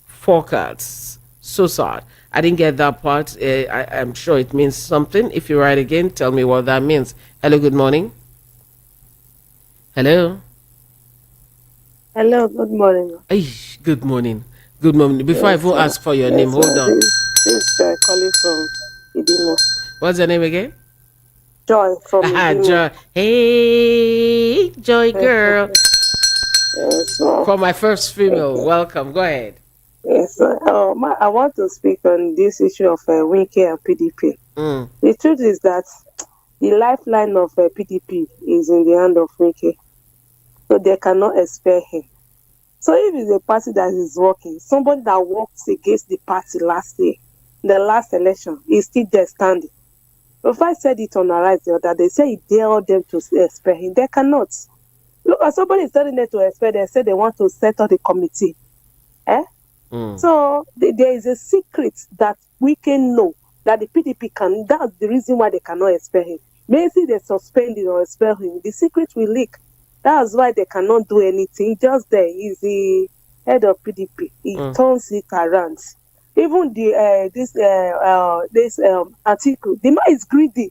forecasts. So sad. I didn't get that part. I'm sure it means something. If you write again, tell me what that means. Hello, good morning. Hello. Hello, good morning. Good morning. Good morning. Before I even ask for your name, hold on. This is Joy calling from Idimo. What's your name again? Joy from Idimo. Joy. Hey, Joy girl. Yes, For my first female, welcome. Go ahead. Yes, I want to speak on this issue of Winke and PDP. The truth is that the lifeline of PDP is in the hand of Winke, so they cannot expel him. So if it's a party that is working, somebody that worked against the party last year, the last election, is still there standing. Rufai said it on Arise the other day. They say he dared them to expel him. They cannot. Look, as somebody is telling them to expel, they say they want to settle the committee. So there is a secret that we can know that the PDP can. That's the reason why they cannot expel him. Maybe they suspend him or expel him. The secret will leak. That's why they cannot do anything. Just there, he's the head of PDP. He turns it around. Even this article, the man is greedy.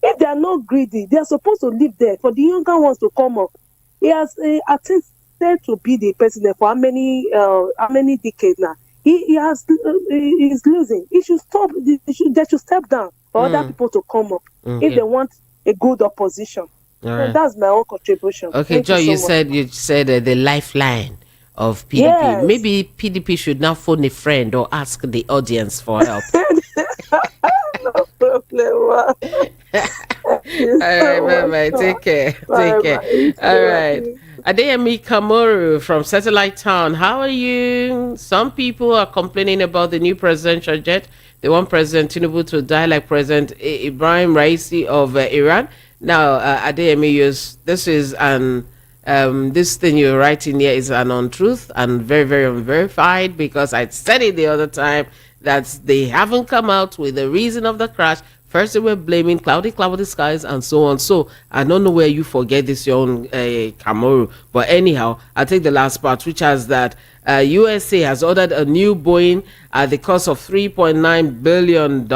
If they are not greedy, they are supposed to live there for the younger ones to come up. He has attempted to be the president for how many decades now. He's losing. He should stop. They should step down for other people to come up if they want a good opposition. So that's my own contribution. Okay, Joy, you said the lifeline of PDP. Yes. Maybe PDP should now phone a friend or ask the audience for help. No problem. All right, bye-bye. Take care. Take care. All right. Adeyemi Kamoru from Satellite Town. How are you? Some people are complaining about the new presidential jet. They want President Tinubu to die like President Ibrahim Raisi of Iran. Now, Adeyemi, this is this thing you're writing here is an untruth and very, very unverified, because I said it the other time that they haven't come out with the reason of the crash. First, they were blaming cloudy skies and so on. So, I don't know where you forget this, your own Kamoru. But anyhow, I'll take the last part, which has that USA has ordered a new Boeing at the cost of $3.9 billion,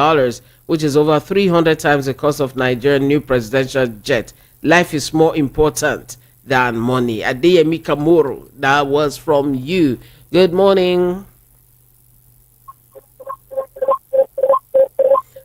which is over 300 times the cost of Nigerian new presidential jet. Life is more important than money. Adeyemi Kamoru, that was from you. Good morning.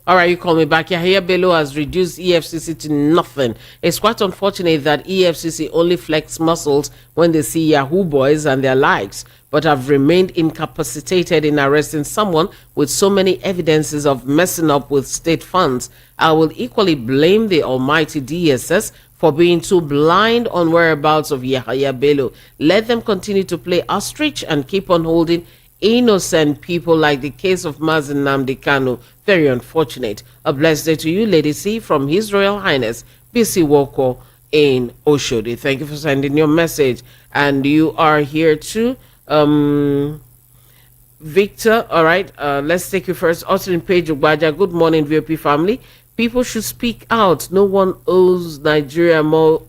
All right, you call me back. Yahya Bello has reduced EFCC to nothing. It's quite unfortunate that EFCC only flex muscles when they see Yahoo boys and their likes, but have remained incapacitated in arresting someone with so many evidences of messing up with state funds. I will equally blame the almighty DSS for being too blind on whereabouts of Yahya Bello. Let them continue to play ostrich and keep on holding innocent people like the case of Mazen Nnamdi Kanu. Very unfortunate. A blessed day to you, Lady C, from His Royal Highness BC Woko in Oshodi. Thank you for sending your message. And you are here too. Victor, all right, let's take you first. Austin Page Ugbaja, good morning, VOP family. People should speak out. No one owns Nigeria more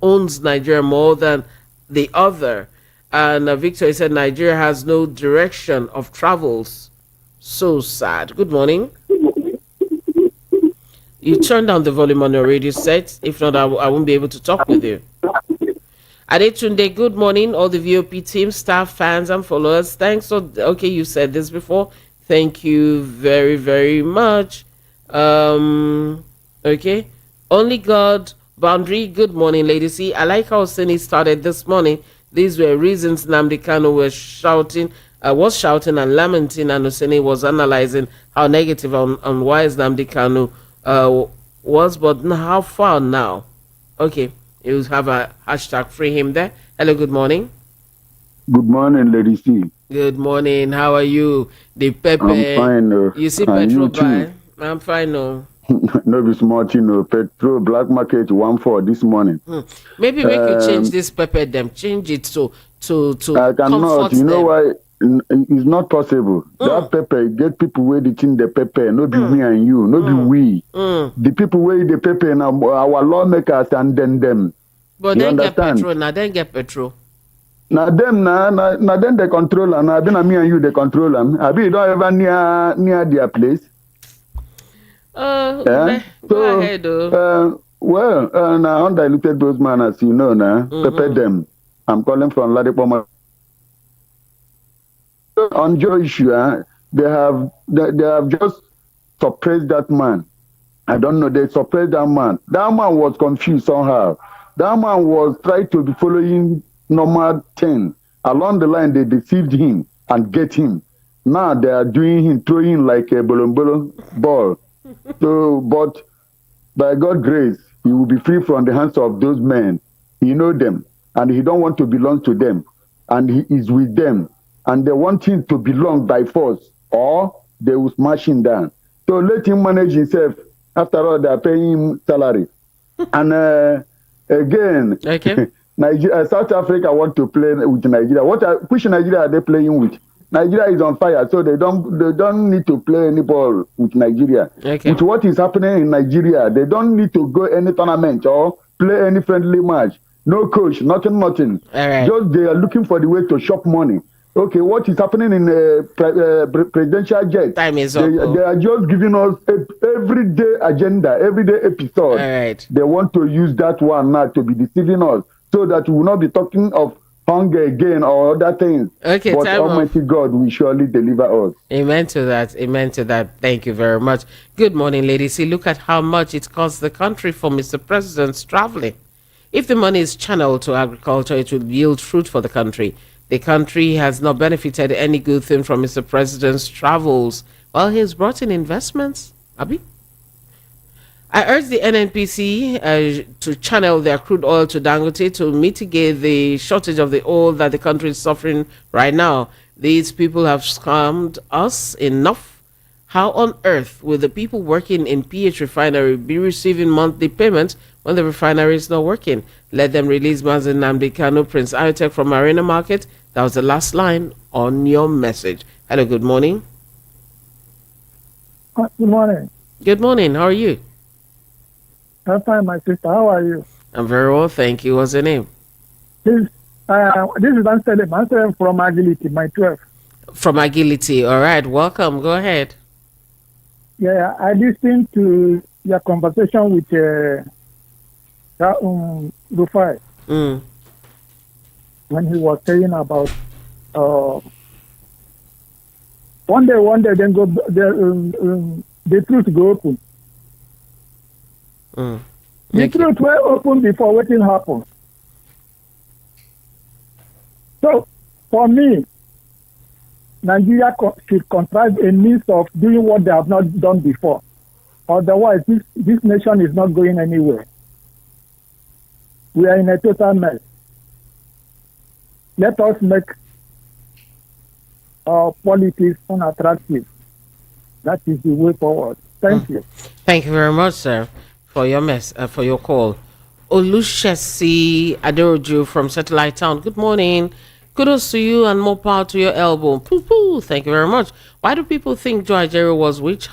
than the other. And Victor, he said Nigeria has no direction of travels. So sad. Good morning. You turn down the volume on your radio set. If not, I won't be able to talk with you. Adetunde, good morning. All the VOP team, staff, fans, and followers. Thanks. Okay, you said this before. Thank you very, very much. Okay. Only God Boundary, good morning, Lady C. I like how Oseni started this morning. These were reasons Nnamdi Kanu was shouting and lamenting, and Oseni was analyzing how negative and wise Nnamdi Kanu was, but how far now? Okay, you have a hashtag free him there. Hello, good morning. Good morning, Lady C. Good morning. How are you? The Pepe. I'm fine. You see petrol buy? I'm fine. No. No be smart, petrol black market 1.4 this morning. Maybe we could change this Pepe them. Change it to I cannot. You know them. why? It's not possible. That Pepe get people where they think the Pepe. No be we and you. No be we. The people where the Pepe now our lawmakers and then them. But you then understand? get petrol. Now then get petrol. Now them now then they control them. Now then me and you they control them. I be you don't ever near their place. Go ahead. Now undiluted those man, as you know now. Pepe them. I'm calling from Ladipoma. On Joe issue, they have just suppressed that man. I don't know, they suppressed that man. That man was confused somehow. That man was trying to be following normal thing. Along the line, they deceived him and get him. Now they are doing him, throwing like a ball. So, but by God's grace, he will be free from the hands of those men. He know them, and he don't want to belong to them, and he is with them, and they want him to belong by force, or they will smash him down. So let him manage himself. After all, they are paying him salary. And again, okay. Nigeria, South Africa want to play with Nigeria. Which Nigeria are they playing with? Nigeria is on fire, so they don't need to play any ball with Nigeria. Okay. With what is happening in Nigeria, they don't need to go any tournament or play any friendly match. No coach, nothing. All right. Just they are looking for the way to shop money. Okay, what is happening in presidential jet? Time is up. They are just giving us everyday agenda, everyday episode. All right. They want to use that one now to be deceiving us, so that we will not be talking of hunger again or other things. Okay, but time Almighty God will surely deliver us. Amen to that. Amen to that. Thank you very much. Good morning, ladies. See, look at how much it costs the country for Mr. President's traveling. If the money is channeled to agriculture, it will yield fruit for the country. The country has not benefited any good thing from Mr. President's travels. Well, he's brought in investments. Abi? I urge the NNPC to channel their crude oil to Dangote to mitigate the shortage of the oil that the country is suffering right now. These people have scammed us enough. How on earth will the people working in PH refinery be receiving monthly payments when the refinery is not working? Let them release Mazen Nnamdi Kanu, Prince Ayotek from Arena Market. That was the last line on your message. Hello, good morning. Good morning. Good morning. How are you? I'm fine, my sister. How are you? I'm very well, thank you. What's your name? This is Anselm from Agility, my 12. From Agility. All right, welcome. Go ahead. Yeah, I listened to your conversation with Rufai when he was saying about one day, then go the truth go open. The truth will open before waiting happens. So, for me, Nigeria should contrive a means of doing what they have not done before. Otherwise, this nation is not going anywhere. We are in a total mess. Let us make our politics unattractive. That is the way forward. Thank you. Thank you very much, sir, for your for your call. Olushesi Aderoju from Satellite Town. Good morning. Kudos to you and more power to your elbow. Poo poo. Thank you very much. Why do people think Joe Ajaero was witch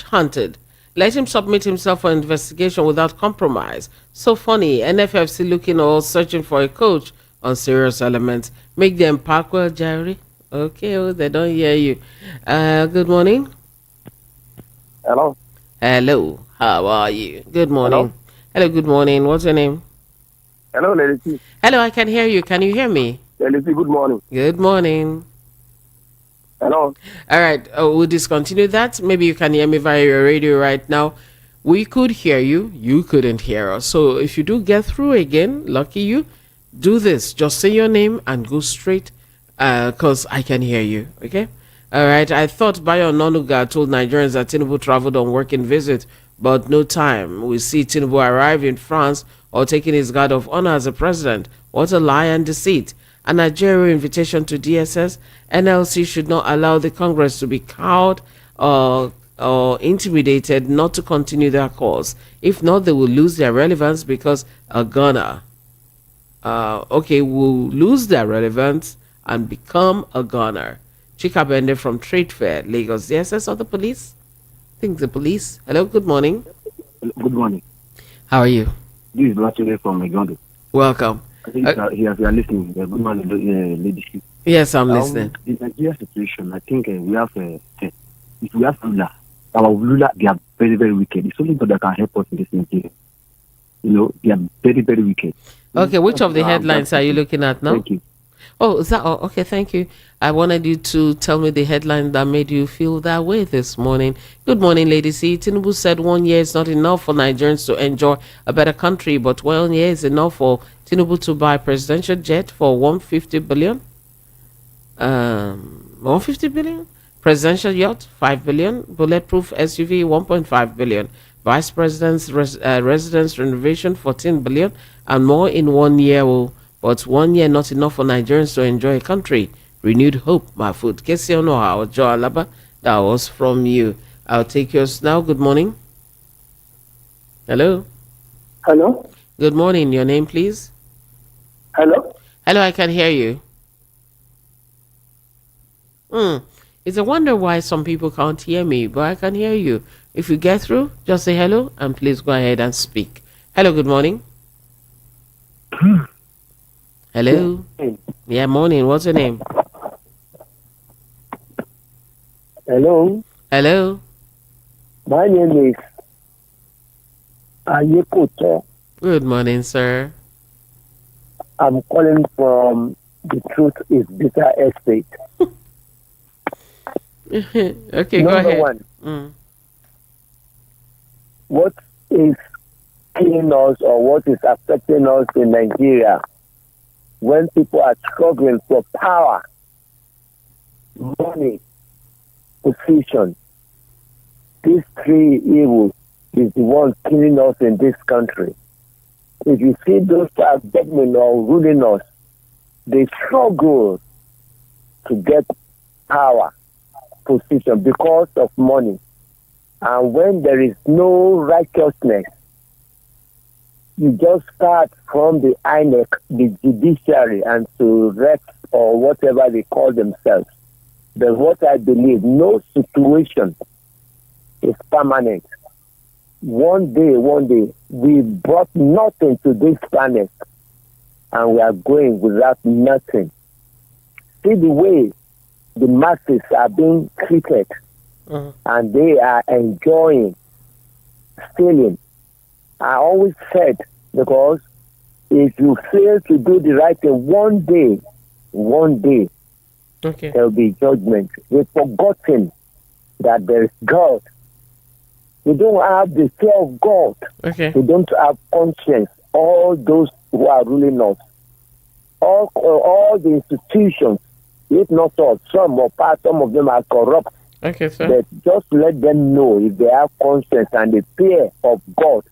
hunted? Let him submit himself for investigation without compromise. So funny. NFFC looking or searching for a coach on serious elements. Make them park well, Jerry. Okay, oh, they don't hear you. Good morning. Hello. Hello. How are you? Good morning. Hello, good morning. What's your name? Hello, lady. Hello, I can hear you. Can you hear me? Lady, good morning. Good morning. Hello. All right, we'll discontinue that. Maybe you can hear me via your radio right now. We could hear you. You couldn't hear us. So if you do get through again, lucky you, do this. Just say your name and go straight because I can hear you. Okay? All right. I thought Bayo Nonuga told Nigerians that Tinubu traveled on working visit, but no time. We see Tinubu arrive in France or taking his guard of honor as a president. What a lie and deceit. A Nigerian invitation to DSS. NLC should not allow the Congress to be cowed or intimidated not to continue their cause. If not, they will lose their relevance because a gunner. Will lose their relevance and become a gunner. Chika Bende from Trade Fair, Lagos. DSS or the police? I think the police. Hello, good morning. Good morning. How are you? This is Lachele from Megondo. Welcome. I think you are listening. Good morning, leadership. Yes, I'm listening. In Nigeria situation, I think we have if we have ruler, our ruler, they are very, very wicked. It's only God that can help us in this Nigeria. You know, they are very, very wicked. Okay, which of the headlines are you looking at now? Thank you. Oh, is that all? Okay, thank you. I wanted you to tell me the headline that made you feel that way this morning. Good morning, Lady C. Tinubu said 1 year is not enough for Nigerians to enjoy a better country, but 1 year is enough for Tinubu to buy a presidential jet for 150 billion. 150 billion? Presidential yacht, 5 billion. Bulletproof SUV, 1.5 billion. Vice President's residence renovation, 14 billion. And more in 1 year. But 1 year not enough for Nigerians to enjoy a country. Renewed hope, my food. Kesi Onoha or Joe Alaba, that was from you. I'll take yours now. Good morning. Hello. Hello. Good morning. Your name, please. Hello. Hello, I can hear you. It's a wonder why some people can't hear me, but I can hear you. If you get through, just say hello and please go ahead and speak. Hello, good morning. Hello. Yeah, morning. What's your name? Hello. Hello. My name is Ajaero. Good morning, sir. I'm calling from the Truth is Bitter Estate. Okay, go ahead. Number one. What is killing us or what is affecting us in Nigeria when people are struggling for power, money, position? These three evils is the one killing us in this country. If you see those who are government or ruling us, they struggle to get power, position because of money. And when there is no righteousness, you just start from the INEC, the judiciary, and to Rex or whatever they call themselves. But what I believe, no situation is permanent. One day, we brought nothing to this planet, and we are going without nothing. See the way the masses are being treated, and they are enjoying, stealing. I always said, because if you fail to do the right thing, one day, there will be judgment. They've forgotten that there is God. They don't have the fear of God. They don't have conscience. All those who are ruling us, all the institutions, if not all, some of them are corrupt. Okay, sir. But just let them know if they have conscience and the fear of God,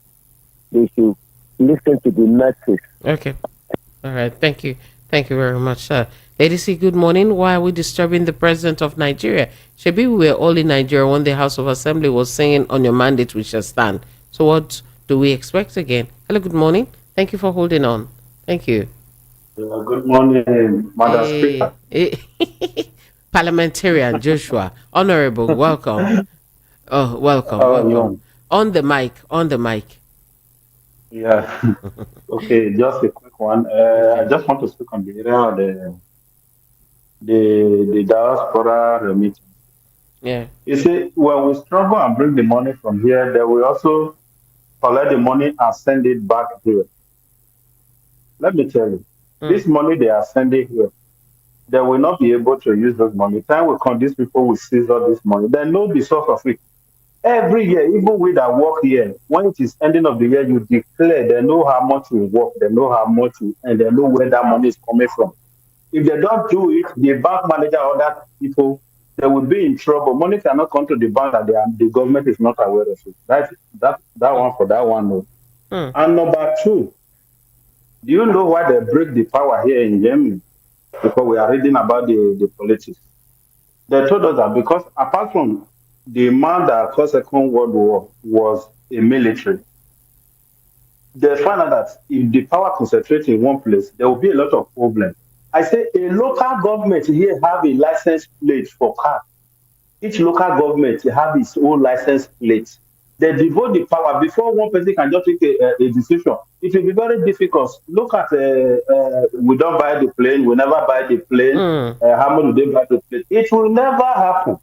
they should listen to the masses. Okay. All right. Thank you. Thank you very much, sir. Lady C, good morning. Why are we disturbing the president of Nigeria? Shebi, we were all in Nigeria when the House of Assembly was saying, on your mandate we shall stand. So what do we expect again? Hello, good morning. Thank you for holding on. Thank you. Good morning, Madam Speaker. Parliamentarian Joshua, Honorable, welcome. Oh, welcome. On the mic. Yeah. Okay, just a quick one. I just want to speak on the area of the diaspora remittance. Yeah. You see, when we struggle and bring the money from here, then we also collect the money and send it back here. Let me tell you, this money they are sending here, they will not be able to use those money. Time will come, these people will seize all this money. They know the source of it. Every year, even with that work here, when it is ending of the year, you declare, they know how much you work, they know how much you, and they know where that money is coming from. If they don't do it, the bank manager or other people, they will be in trouble. Money cannot come to the bank and the government is not aware of it. That one for that one. No. And number two, do you know why they break the power here in Germany? Because we are reading about the politics. They told us that because apart from the man that caused the Second World War was a military, they found out that if the power concentrates in one place, there will be a lot of problems. I say a local government here have a license plate for car. Each local government have its own license plate. They devote the power before one person can just take a decision. It will be very difficult. Look at we don't buy the plane, we never buy the plane. How much do they buy the plane? It will never happen.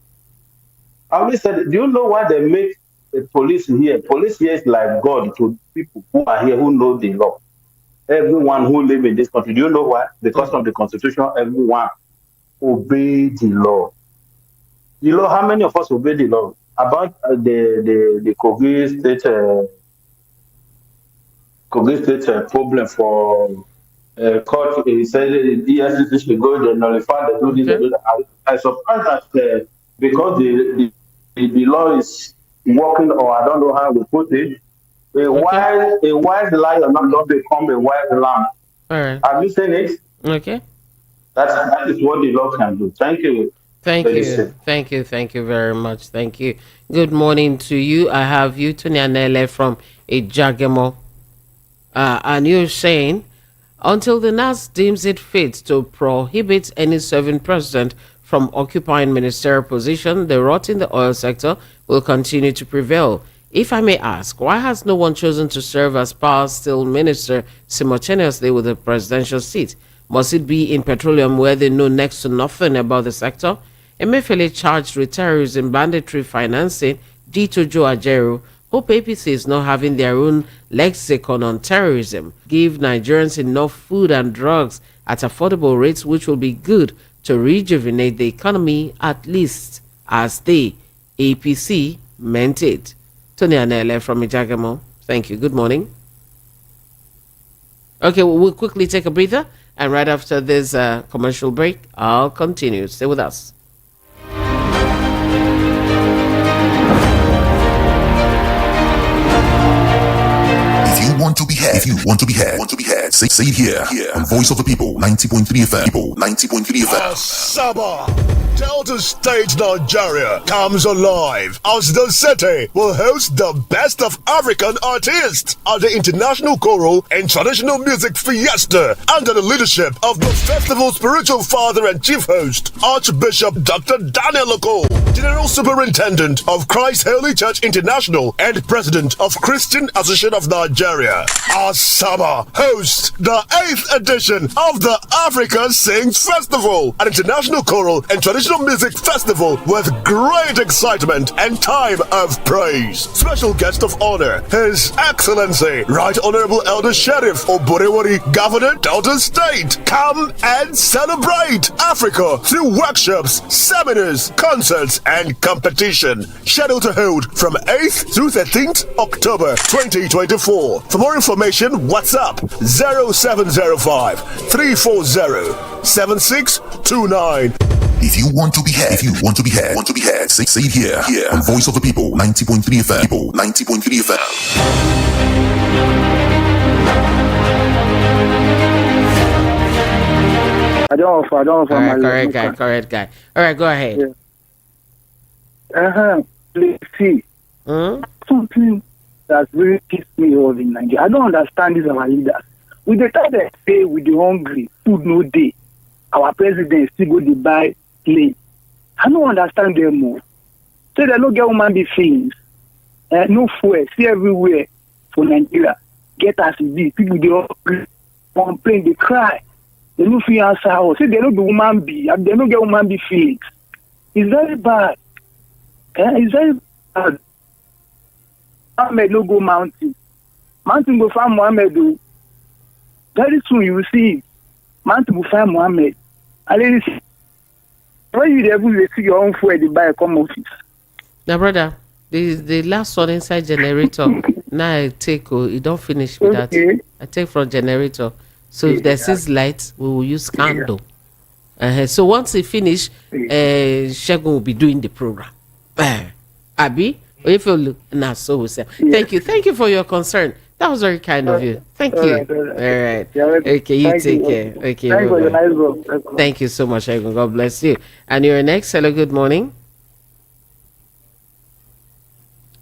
I always said, do you know why they make a police here? Police here is like God to people who are here who know the law. Everyone who live in this country, do you know why? Because of the Constitution, everyone obey the law. You know how many of us obey the law? About the Kogi State problem for court, he said the EFCC should go and nullify the do this. I suppose that because the law is working, or I don't know how to put it, a wise lion not become a wise lamb. All right. Have you seen it? Okay. That is what the law can do. Thank you. Thank you very much. Thank you. Good morning to you. I have you, Tony Anele from Ajaero. And you're saying, until the NAS deems it fit to prohibit any serving president from occupying ministerial position, the rot in the oil sector will continue to prevail. If I may ask, why has no one chosen to serve as power still minister simultaneously with the presidential seat? Must it be in petroleum where they know next to nothing about the sector? Emefiele charged with terrorism, banditry financing, Dito Joe Ajaero. Hope APC is not having their own lexicon on terrorism. Give Nigerians enough food and drugs at affordable rates, which will be good to rejuvenate the economy, at least as they, APC, meant it. Tony Anele from Ajaero. Thank you. Good morning. Okay, we'll quickly take a breather, and right after this commercial break, I'll continue. Stay with us. If you want to be heard, say it here on Voice of the People, 90.3 FM. Saba, Delta State Nigeria comes alive as the city will host the best of African artists at the International Choral and Traditional Music Fiesta under the leadership of the festival's spiritual father and chief host, Archbishop Dr. Daniel Oko, General Superintendent of Christ Holy Church International and President of Christian Association of Nigeria. Asaba hosts the 8th edition of the Africa Sings Festival, an international choral and traditional music festival with great excitement and time of praise. Special guest of honor, His Excellency Right Honorable Elder Sheriff Oborewari, Governor Delta State. Come and celebrate Africa through workshops, seminars, concerts, and competition. Scheduled to hold from 8th through 13th October 2024. For more information, WhatsApp 0705 340 7629. If you want to be heard, say it here on Voice of the People, 90.3 FM. I don't offer All right, my correct guy. All right, go ahead. Yeah. Please see. Something that's really pissed me off in Nigeria. I don't understand this our leaders. With the time they stay with the hungry, food no day. Our president still go to buy plane. I don't understand them more. So they don't get human be feelings. No fuel, see everywhere for Nigeria. Get as it is. People they all complain, they cry. They don't feel answer us. Say they don't be woman be. They don't get woman be feelings. It's very bad. It's very bad. Mohammed no go mountain. Mountain go find Mohammed though. Very soon you will see it. Mountain will find Mohammed. And then when you able to see your own food, they buy a come office. Now, brother, the last one inside generator. Now I take it don't finish with that. I take from generator. So if there is light, we will use candle. So once it finish, Shegun will be doing the program. Abi, if you look now, so we say thank you for your concern. That was very kind of you. Thank you. All right. Okay, you take care. Okay. Thank you so much, Shegun. God bless you. And you're next. Hello, good morning.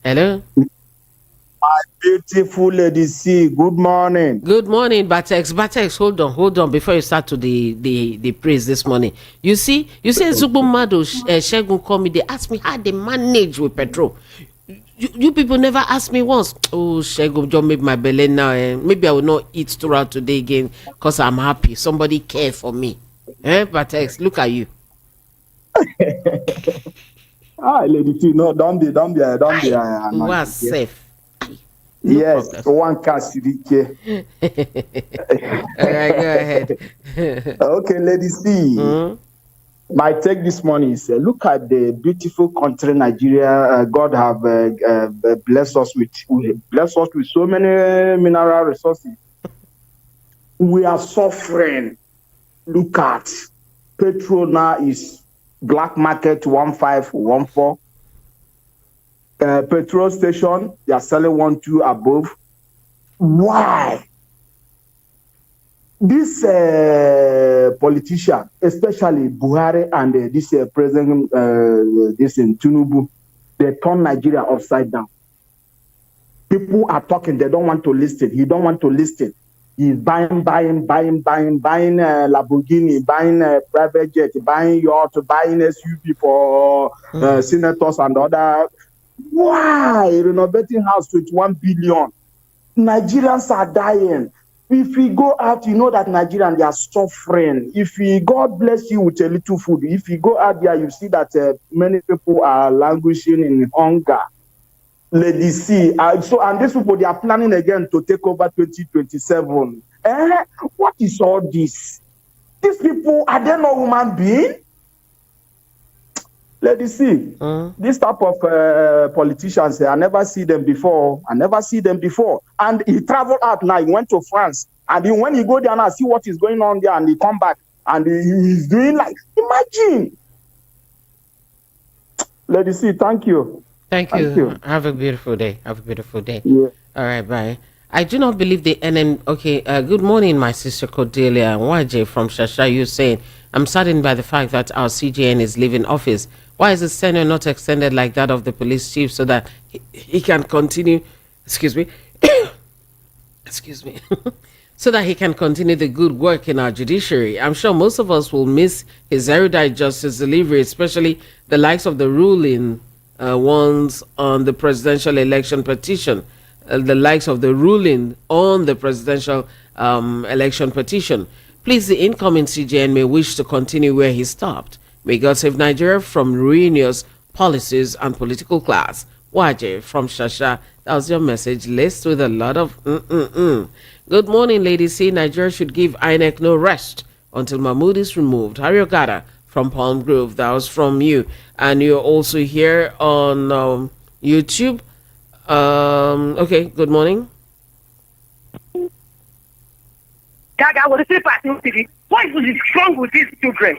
Hello. My beautiful lady C, good morning. Good morning, Batex, hold on before you start to the praise this morning. You see Zubumado Shegun call me, they ask me how they manage with petrol. You people never ask me once. Oh, Shegun, just make my belly now. Maybe I will not eat throughout today again because I'm happy. Somebody care for me. Batex, look at you. Lady C, no, don't be. What's safe? No yes, problem. One Kasirike. All right, go ahead. Okay, Lady C. My take this morning is look at the beautiful country Nigeria. God have blessed us with so many mineral resources. We are suffering. Look at petrol now is black market 1514. Petrol station, they are selling 1-2 above. Why? This politician, especially Buhari and this president, this in Tinubu, they turn Nigeria upside down. People are talking, they don't want to listen. He don't want to listen. He's buying Lamborghini, buying private jet, buying yacht, buying SUV for senators and other. Why renovating house 21 billion? Nigerians are dying. If we go out, you know that Nigerians they are suffering. If God bless you with a little food, if you go out there, you see that many people are languishing in hunger. Ladies, see, and these people they are planning again to take over 2027. What is all this? These people are they not human beings? Ladies, see, this type of politicians, I never see them before. And he traveled out now. He went to France. And when he go there now, see what is going on there. And he come back. And he's doing like, imagine. Ladies, see, thank you. Thank you. Have a beautiful day. Yeah. All right, bye. I do not believe the NM. Okay, good morning, my sister Cordelia YJ from Shasha. You're saying, I'm saddened by the fact that our CJN is leaving office. Why is his tenure not extended like that of the police chief so that he can continue, excuse me, so that he can continue the good work in our judiciary? I'm sure most of us will miss his erudite justice delivery, especially the likes of the ruling ones on the presidential election petition, election petition. Please, the incoming CJN may wish to continue where he stopped. May God save Nigeria from ruinous policies and political class. YJ from Shasha. That was your message. List with a lot of Good morning, ladies. See, Nigeria should give INEC no rest until Mahmoud is removed. Hariogada from Palm Grove. That was from you. And you're also here on YouTube. Okay, good morning. Gaga, what is it? What is wrong with these children?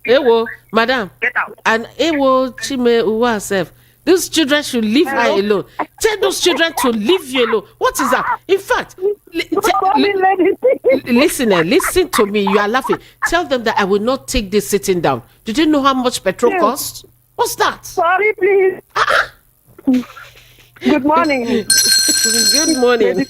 Ewo, madam. Get out. And Ewo Chime Uwa self. Those children should leave her alone. Tell those children to leave you alone. What is that? In fact, listen to me. You are laughing. Tell them that I will not take this sitting down. Do they know how much petrol costs? What's that? Sorry, please. Good morning. Good morning.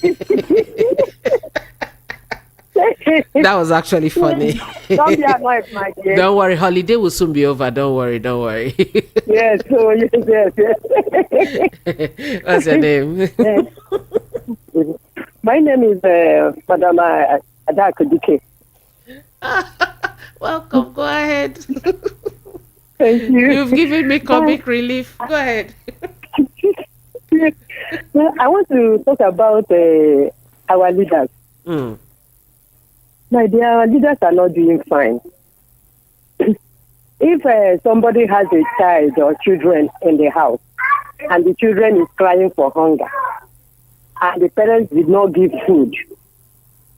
That was actually funny. Don't be annoyed, my dear. Don't worry, holiday will soon be over. Don't worry. Yes. What's your name? My name is Madam Ajaero. Welcome. Go ahead. Thank you. You've given me comic relief. Go ahead. I want to talk about our leaders. My dear, our leaders are not doing fine. If somebody has a child or children in the house and the children is crying for hunger and the parents did not give food,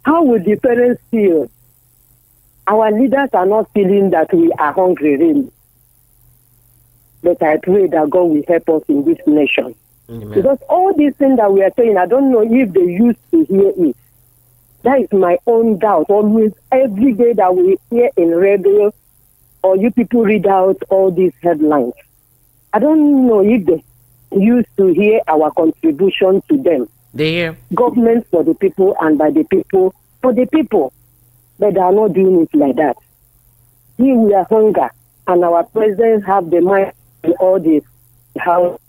how would the parents feel? Our leaders are not feeling that we are hungry, really. But I pray that God will help us in this nation. Amen. Because all these things that we are saying, I don't know if they used to hear it. That is my own doubt. Always, every day that we hear in radio or you people read out all these headlines, I don't know if they used to hear our contribution to them. They hear. Government for the people and by the people for the people. But they are not doing it like that. Here we are hunger and our presidents have the mind in all this. How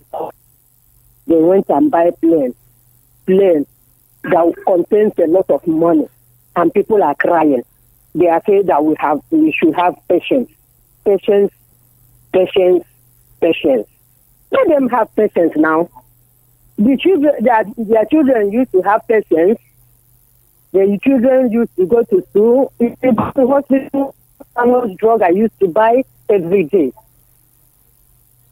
they went and buy plane that contains a lot of money, and people are crying. They are saying that we should have patience. Let them have patience now. The children, their children used to have patience. Their children used to go to school. If they go to hospital, how much drug I used to buy every day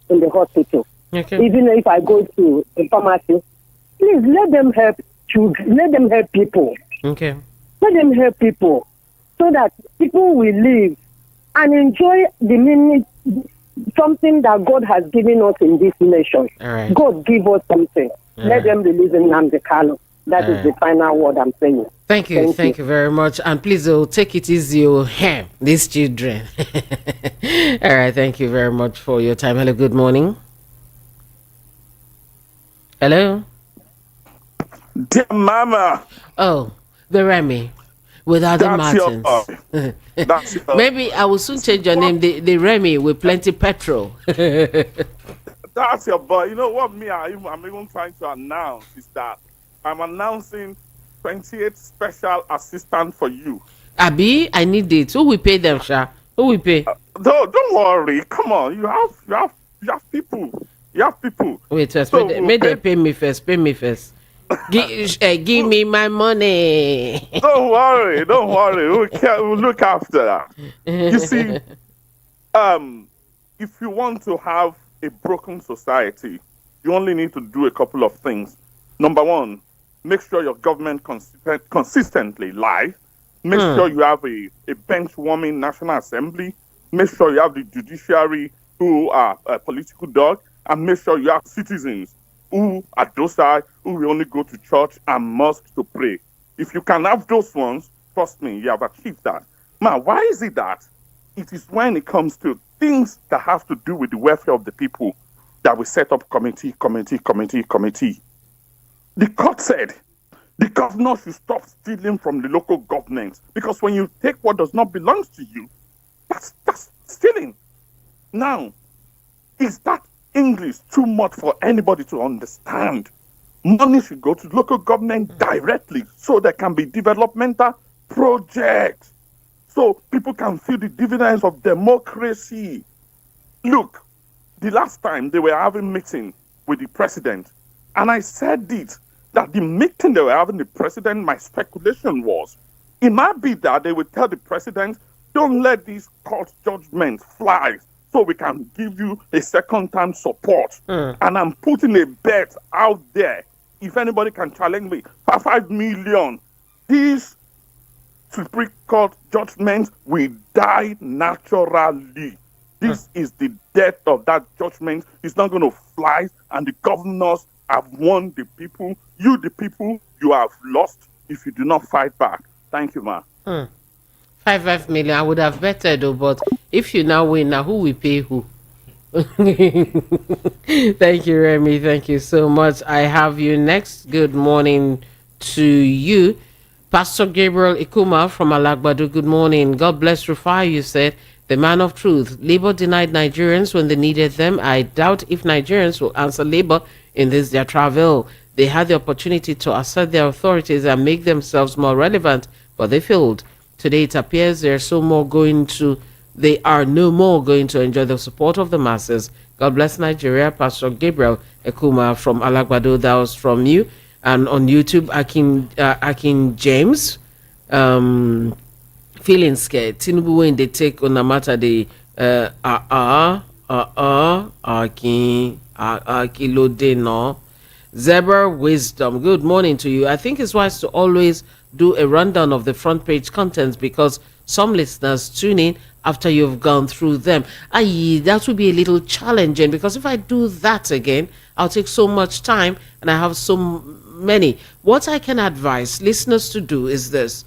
in the hospital. Okay. Even if I go to a pharmacy, please let them help children. Let them help people. Okay. Let them help people so that people will live and enjoy something that God has given us in this nation. All right. God give us something. Let them release in Nnamdi Kanu. That is the final word I'm saying. Thank you very much. And please, take it easy, these children. All right, thank you very much for your time. Hello, good morning. Hello? Dear Mama. Oh, the Remy. Without the Martins. That's your Maybe I will soon change your name. The Remy with plenty petrol. That's your boy. You know what I'm even trying to announce is that I'm announcing 28 special assistant for you. Abi, I need it. Who will pay them, Sha? Who will pay? Don't worry. Come on. You have people. You have people. Wait first. May they pay me first. Pay me first. Give me my money. Don't worry. We'll look after that. You see, if you want to have a broken society, you only need to do a couple of things. Number one, make sure your government consistently lie. Make sure you have a bench-warming National Assembly. Make sure you have the judiciary who are a political dog. And make sure you have citizens who are docile, who will only go to church and mosque to pray. If you can have those ones, trust me, you have achieved that. Now, why is it that it is when it comes to things that have to do with the welfare of the people that we set up committee? The court said the governor should stop stealing from the local governments, because when you take what does not belong to you, that's stealing. Now, is that English too much for anybody to understand? Money should go to local government directly so there can be developmental projects, so people can feel the dividends of democracy. Look, the last time they were having meeting with the president, and I said it, that the meeting they were having with the president, my speculation was, it might be that they would tell the president, don't let these court judgments fly, so we can give you a second-time support. And I'm putting a bet out there. If anybody can challenge me for 5 million, these Supreme Court judgments will die naturally. This is the death of that judgment. It's not going to fly, and the governors have won the people. You, the people, you have lost if you do not fight back. Thank you, ma. 5 million, I would have betted though, but if you now win, now who will pay who? Thank you, Remy. Thank you so much. I have you next. Good morning to you. Pastor Gabriel Ikuma from Alagbadu. Good morning. God bless Rufai. You said, the man of truth. Labour denied Nigerians when they needed them. I doubt if Nigerians will answer Labour in this their travel. They had the opportunity to assert their authorities and make themselves more relevant, but they failed. Today it appears they are no more going to enjoy the support of the masses. God bless Nigeria. Pastor Gabriel Ekuma from Alagbado. That was from you. And on YouTube, Akin James, feeling scared. Tinubu when they take on a matter the Akin no. Zebra Wisdom. Good morning to you. I think it's wise to always do a rundown of the front page contents because some listeners tune in after you've gone through them. That would be a little challenging because if I do that again, I'll take so much time and I have so many. What I can advise listeners to do is this.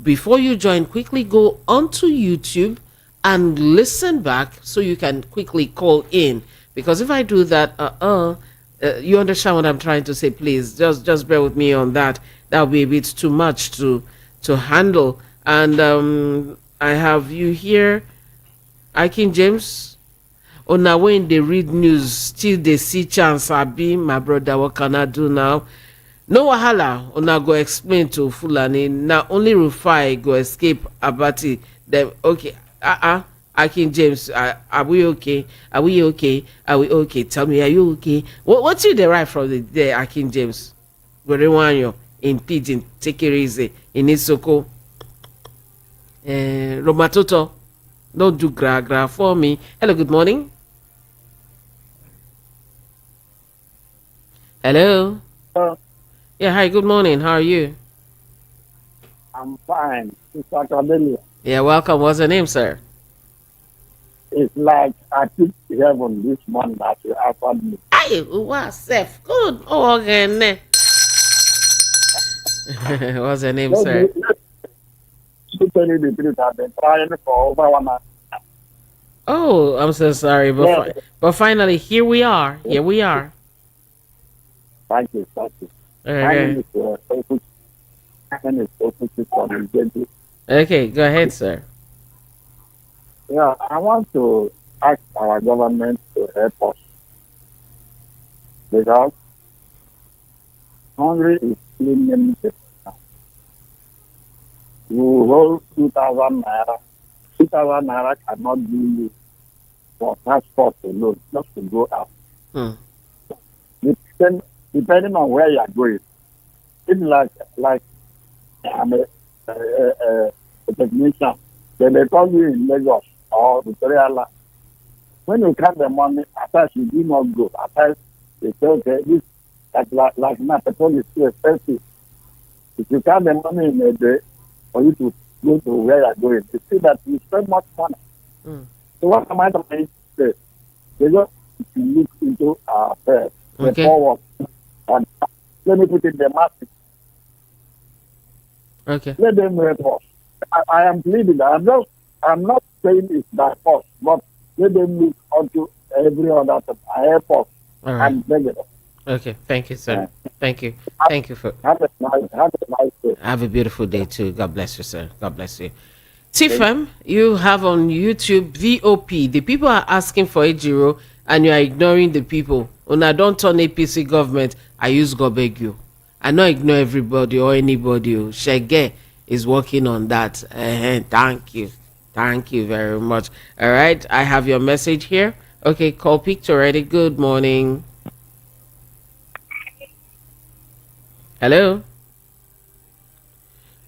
Before you join, quickly go onto YouTube and listen back so you can quickly call in. Because if I do that, you understand what I'm trying to say, please. Just bear with me on that. That'll be a bit too much to handle. And I have you here, King James. Oh, now when they read news, still they see chance. Abi, my brother, what can I do now? No wahala. Una go explain to Fulani. Now only Rufai go escape Abati. Them okay. King James, are we okay? Are we okay? Are we okay? Tell me, are you okay? What's you derive from the King James? Gorewanyo in Pidgin, take it easy. In Isoko, Romatoto, don't do gra for me. Hello, good morning. Hello. Yeah, hi, good morning. How are you? I'm fine. It's Academia. Yeah, welcome. What's your name, sir? It's like I took heaven this morning that you offered me. Hey, what's safe? Good. Oh, okay. What's your name, sir? To tell you the truth, I've been trying for over 1 hour. Oh, I'm so sorry, but finally, here we are. Here we are. Thank you, thank you. Okay. Okay, go ahead, sir. Yeah, I want to ask our government to help us because hungry is killing people now. You hold 2,000 naira. 2,000 naira cannot be used for transport alone, just to go out. Depending on where you are going. It's like I'm a technician. Then they call you in Lagos or Victoria Land. When you count the money, at first you do not go. At first they say, okay, this like my petrol is too expensive. If you count the money in a day for you to go to where you are going, you see that you spend much money. So what am I trying to say? They just look into our affairs, the forward, and let me put it the masses. Okay. Let them help us. I am pleading. I'm not saying it's by force, but let them look onto every other thing. Help us. All right. And beg it. Okay. Thank you, sir. Thank you. Thank you for. Have a nice day. Have a beautiful day too. God bless you, sir. God bless you. Tifem, you have on YouTube VOP. The people are asking for Ajaero and you are ignoring the people. When I don't turn APC government, I use go beg you. I not ignore everybody or anybody. Shege is working on that. Thank you. Thank you very much. All right. I have your message here. Okay. Call picture ready. Good morning. Hello.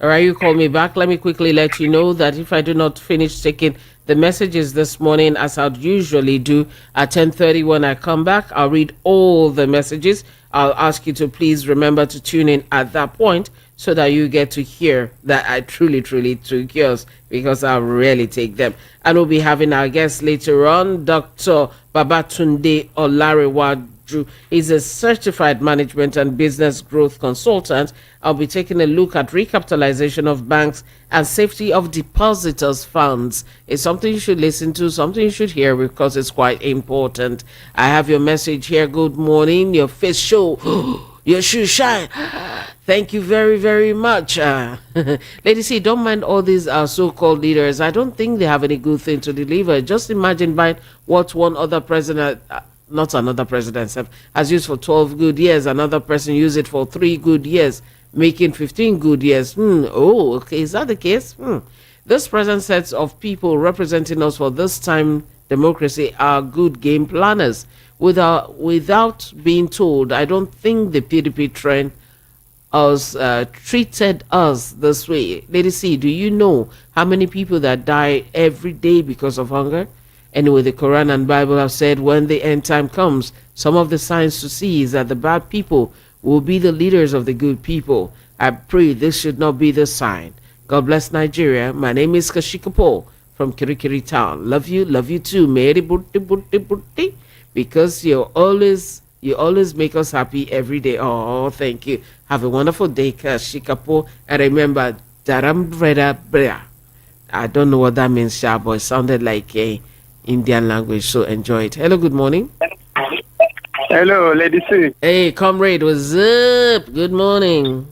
All right, you call me back. Let me quickly let you know that if I do not finish taking the messages this morning, as I'd usually do at 10:30 when I come back, I'll read all the messages. I'll ask you to please remember to tune in at that point so that you get to hear that I truly took yours, because I'll rarely take them. And we'll be having our guest later on, Dr. Babatunde Olarewaju. He's a certified management and business growth consultant. I'll be taking a look at recapitalization of banks and safety of depositors' funds. It's something you should listen to, something you should hear, because it's quite important. I have your message here. Good morning. Your face show. Your shoe shine. Thank you very much. Ladies, see, don't mind all these so-called leaders. I don't think they have any good thing to deliver. Just imagine buying what one other president, not another president, has used for 12 good years. Another person used it for 3 good years, making 15 good years. Oh, okay. Is that the case? This present set of people representing us for this time democracy are good game planners. Without being told, I don't think the PDP trend treated us this way. Ladies, see, do you know how many people that die every day because of hunger? Anyway, the Quran and Bible have said when the end time comes, some of the signs to see is that the bad people will be the leaders of the good people. I pray this should not be the sign. God bless Nigeria. My name is Kashikapo from Kirikiri Town. Love you too. Mary Butti. Because you always make us happy every day. Oh, thank you. Have a wonderful day, Kashikapo. And remember, Daram Breda Brea. I don't know what that means, Sha, but it sounded like a Indian language, so enjoy it. Hello, good morning. Hello, Lady C. Hey, comrade, what's up? Good morning.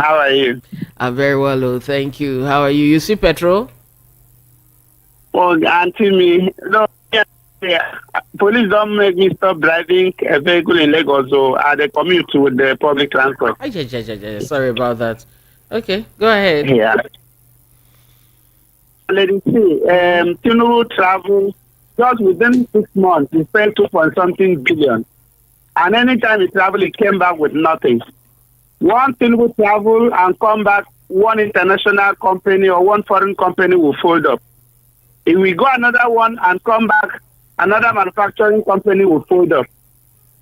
How are you? I'm very well, oh, thank you. How are you? You see petrol? Oh, Auntie me. No, yeah. Police don't make me stop driving a vehicle in Lagos, so I commute with the public transport. Sorry about that. Okay, go ahead. Yeah. Lady C, Tinubu travel just within 6 months. He spent 2.something billion, and anytime he traveled, he came back with nothing. One Tinubu travel and come back, one international company or one foreign company will fold up. If we go another one and come back, another manufacturing company will fold up.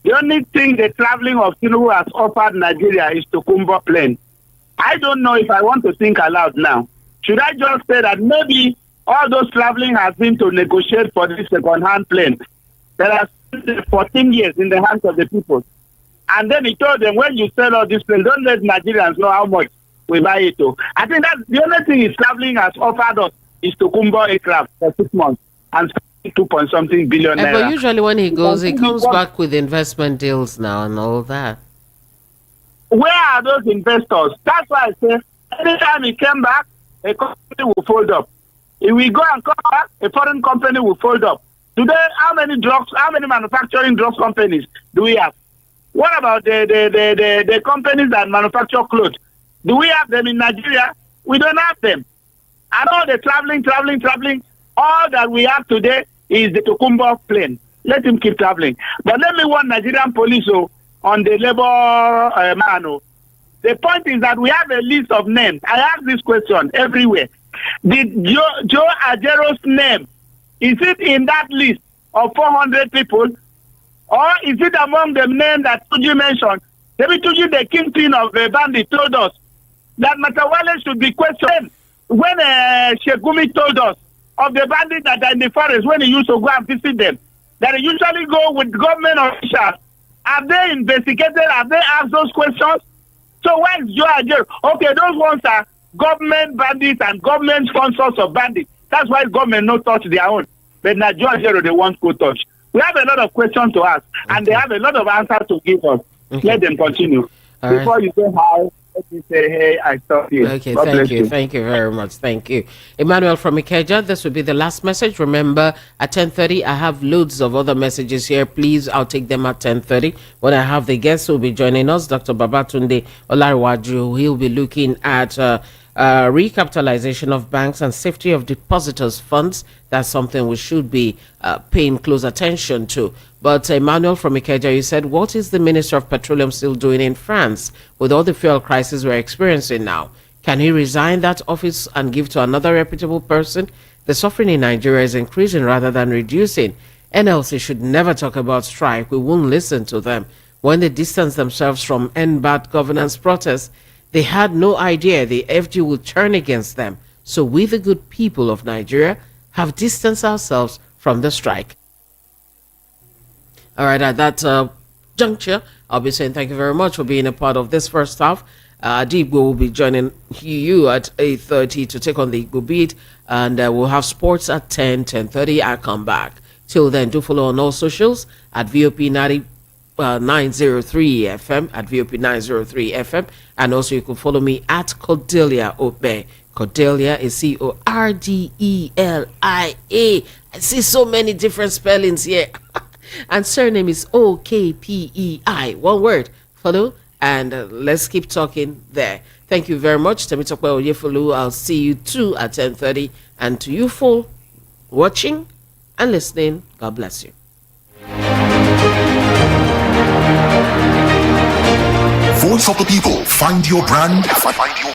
The only thing the traveling of Tinubu has offered Nigeria is to Kumba plane. I don't know if I want to think aloud now. Should I just say that maybe all those traveling has been to negotiate for this second-hand plane that has spent 14 years in the hands of the people? And then he told them, when you sell all these planes, don't let Nigerians know how much we buy it to. I think that's the only thing his traveling has offered us is to Kumba aircraft for 6 months and 2.something billion naira. But usually when he goes, he comes back with investment deals now and all that. Where are those investors? That's why I say, anytime he came back, a company will fold up. If we go and come back, a foreign company will fold up. Today, how many manufacturing drugs companies do we have? What about the companies that manufacture clothes? Do we have them in Nigeria? We don't have them. And all the traveling, all that we have today is the Tokumbo plane. Let him keep traveling. But let me warn Nigerian police on the labor man. The point is that we have a list of names. I ask this question everywhere. Did Joe Ajaero's name, is it in that list of 400 people? Or is it among the names that Tuju mentioned? Maybe Tuju, the kingpin of the bandit, told us that Matawale should be questioned. When Shekumi told us of the bandits that are in the forest, when he used to go and visit them, that he usually go with government officials. Have they investigated? Have they asked those questions? So why is Joe Ajaero? Okay, those ones are government bandits and government sponsors of bandits. That's why government not touch their own. But now Joe Ajaero, they want to touch. We have a lot of questions to ask, and they have a lot of answers to give us. Let them continue. Before you say hi, let me say, hey, I stop you. Okay, thank you very much. Thank you. Emmanuel from Ikeja, this will be the last message. Remember, at 10:30, I have loads of other messages here. Please, I'll take them at 10:30. When I have the guests who will be joining us, Dr. Babatunde Olarewaju, he'll be looking at recapitalization of banks and safety of depositors' funds. That's something we should be paying close attention to. But Emmanuel from Ikeja, you said, what is the Minister of Petroleum still doing in France with all the fuel crisis we're experiencing now? Can he resign that office and give to another reputable person? The suffering in Nigeria is increasing rather than reducing. NLC should never talk about strike. We won't listen to them. When they distance themselves from end bad governance protests, they had no idea the FG would turn against them. So we, the good people of Nigeria, have distanced ourselves from the strike. All right, at that juncture, I'll be saying thank you very much for being a part of this first half. Deep will be joining you at 8:30 to take on the Igbo beat, and we'll have sports at 10:30. I'll come back. Till then, do follow on all socials at VOP 903 FM, at VOP 903 FM, and also you can follow me at Cordelia Obe. Cordelia is Cordelia. I see so many different spellings here. And surname is Okpei. One word. Follow and let's keep talking there. Thank you very much. Temitope Oyefolu. I'll see you too at 10:30. And to you for watching and listening, God bless you. Voice of the people. Find your brand. Find your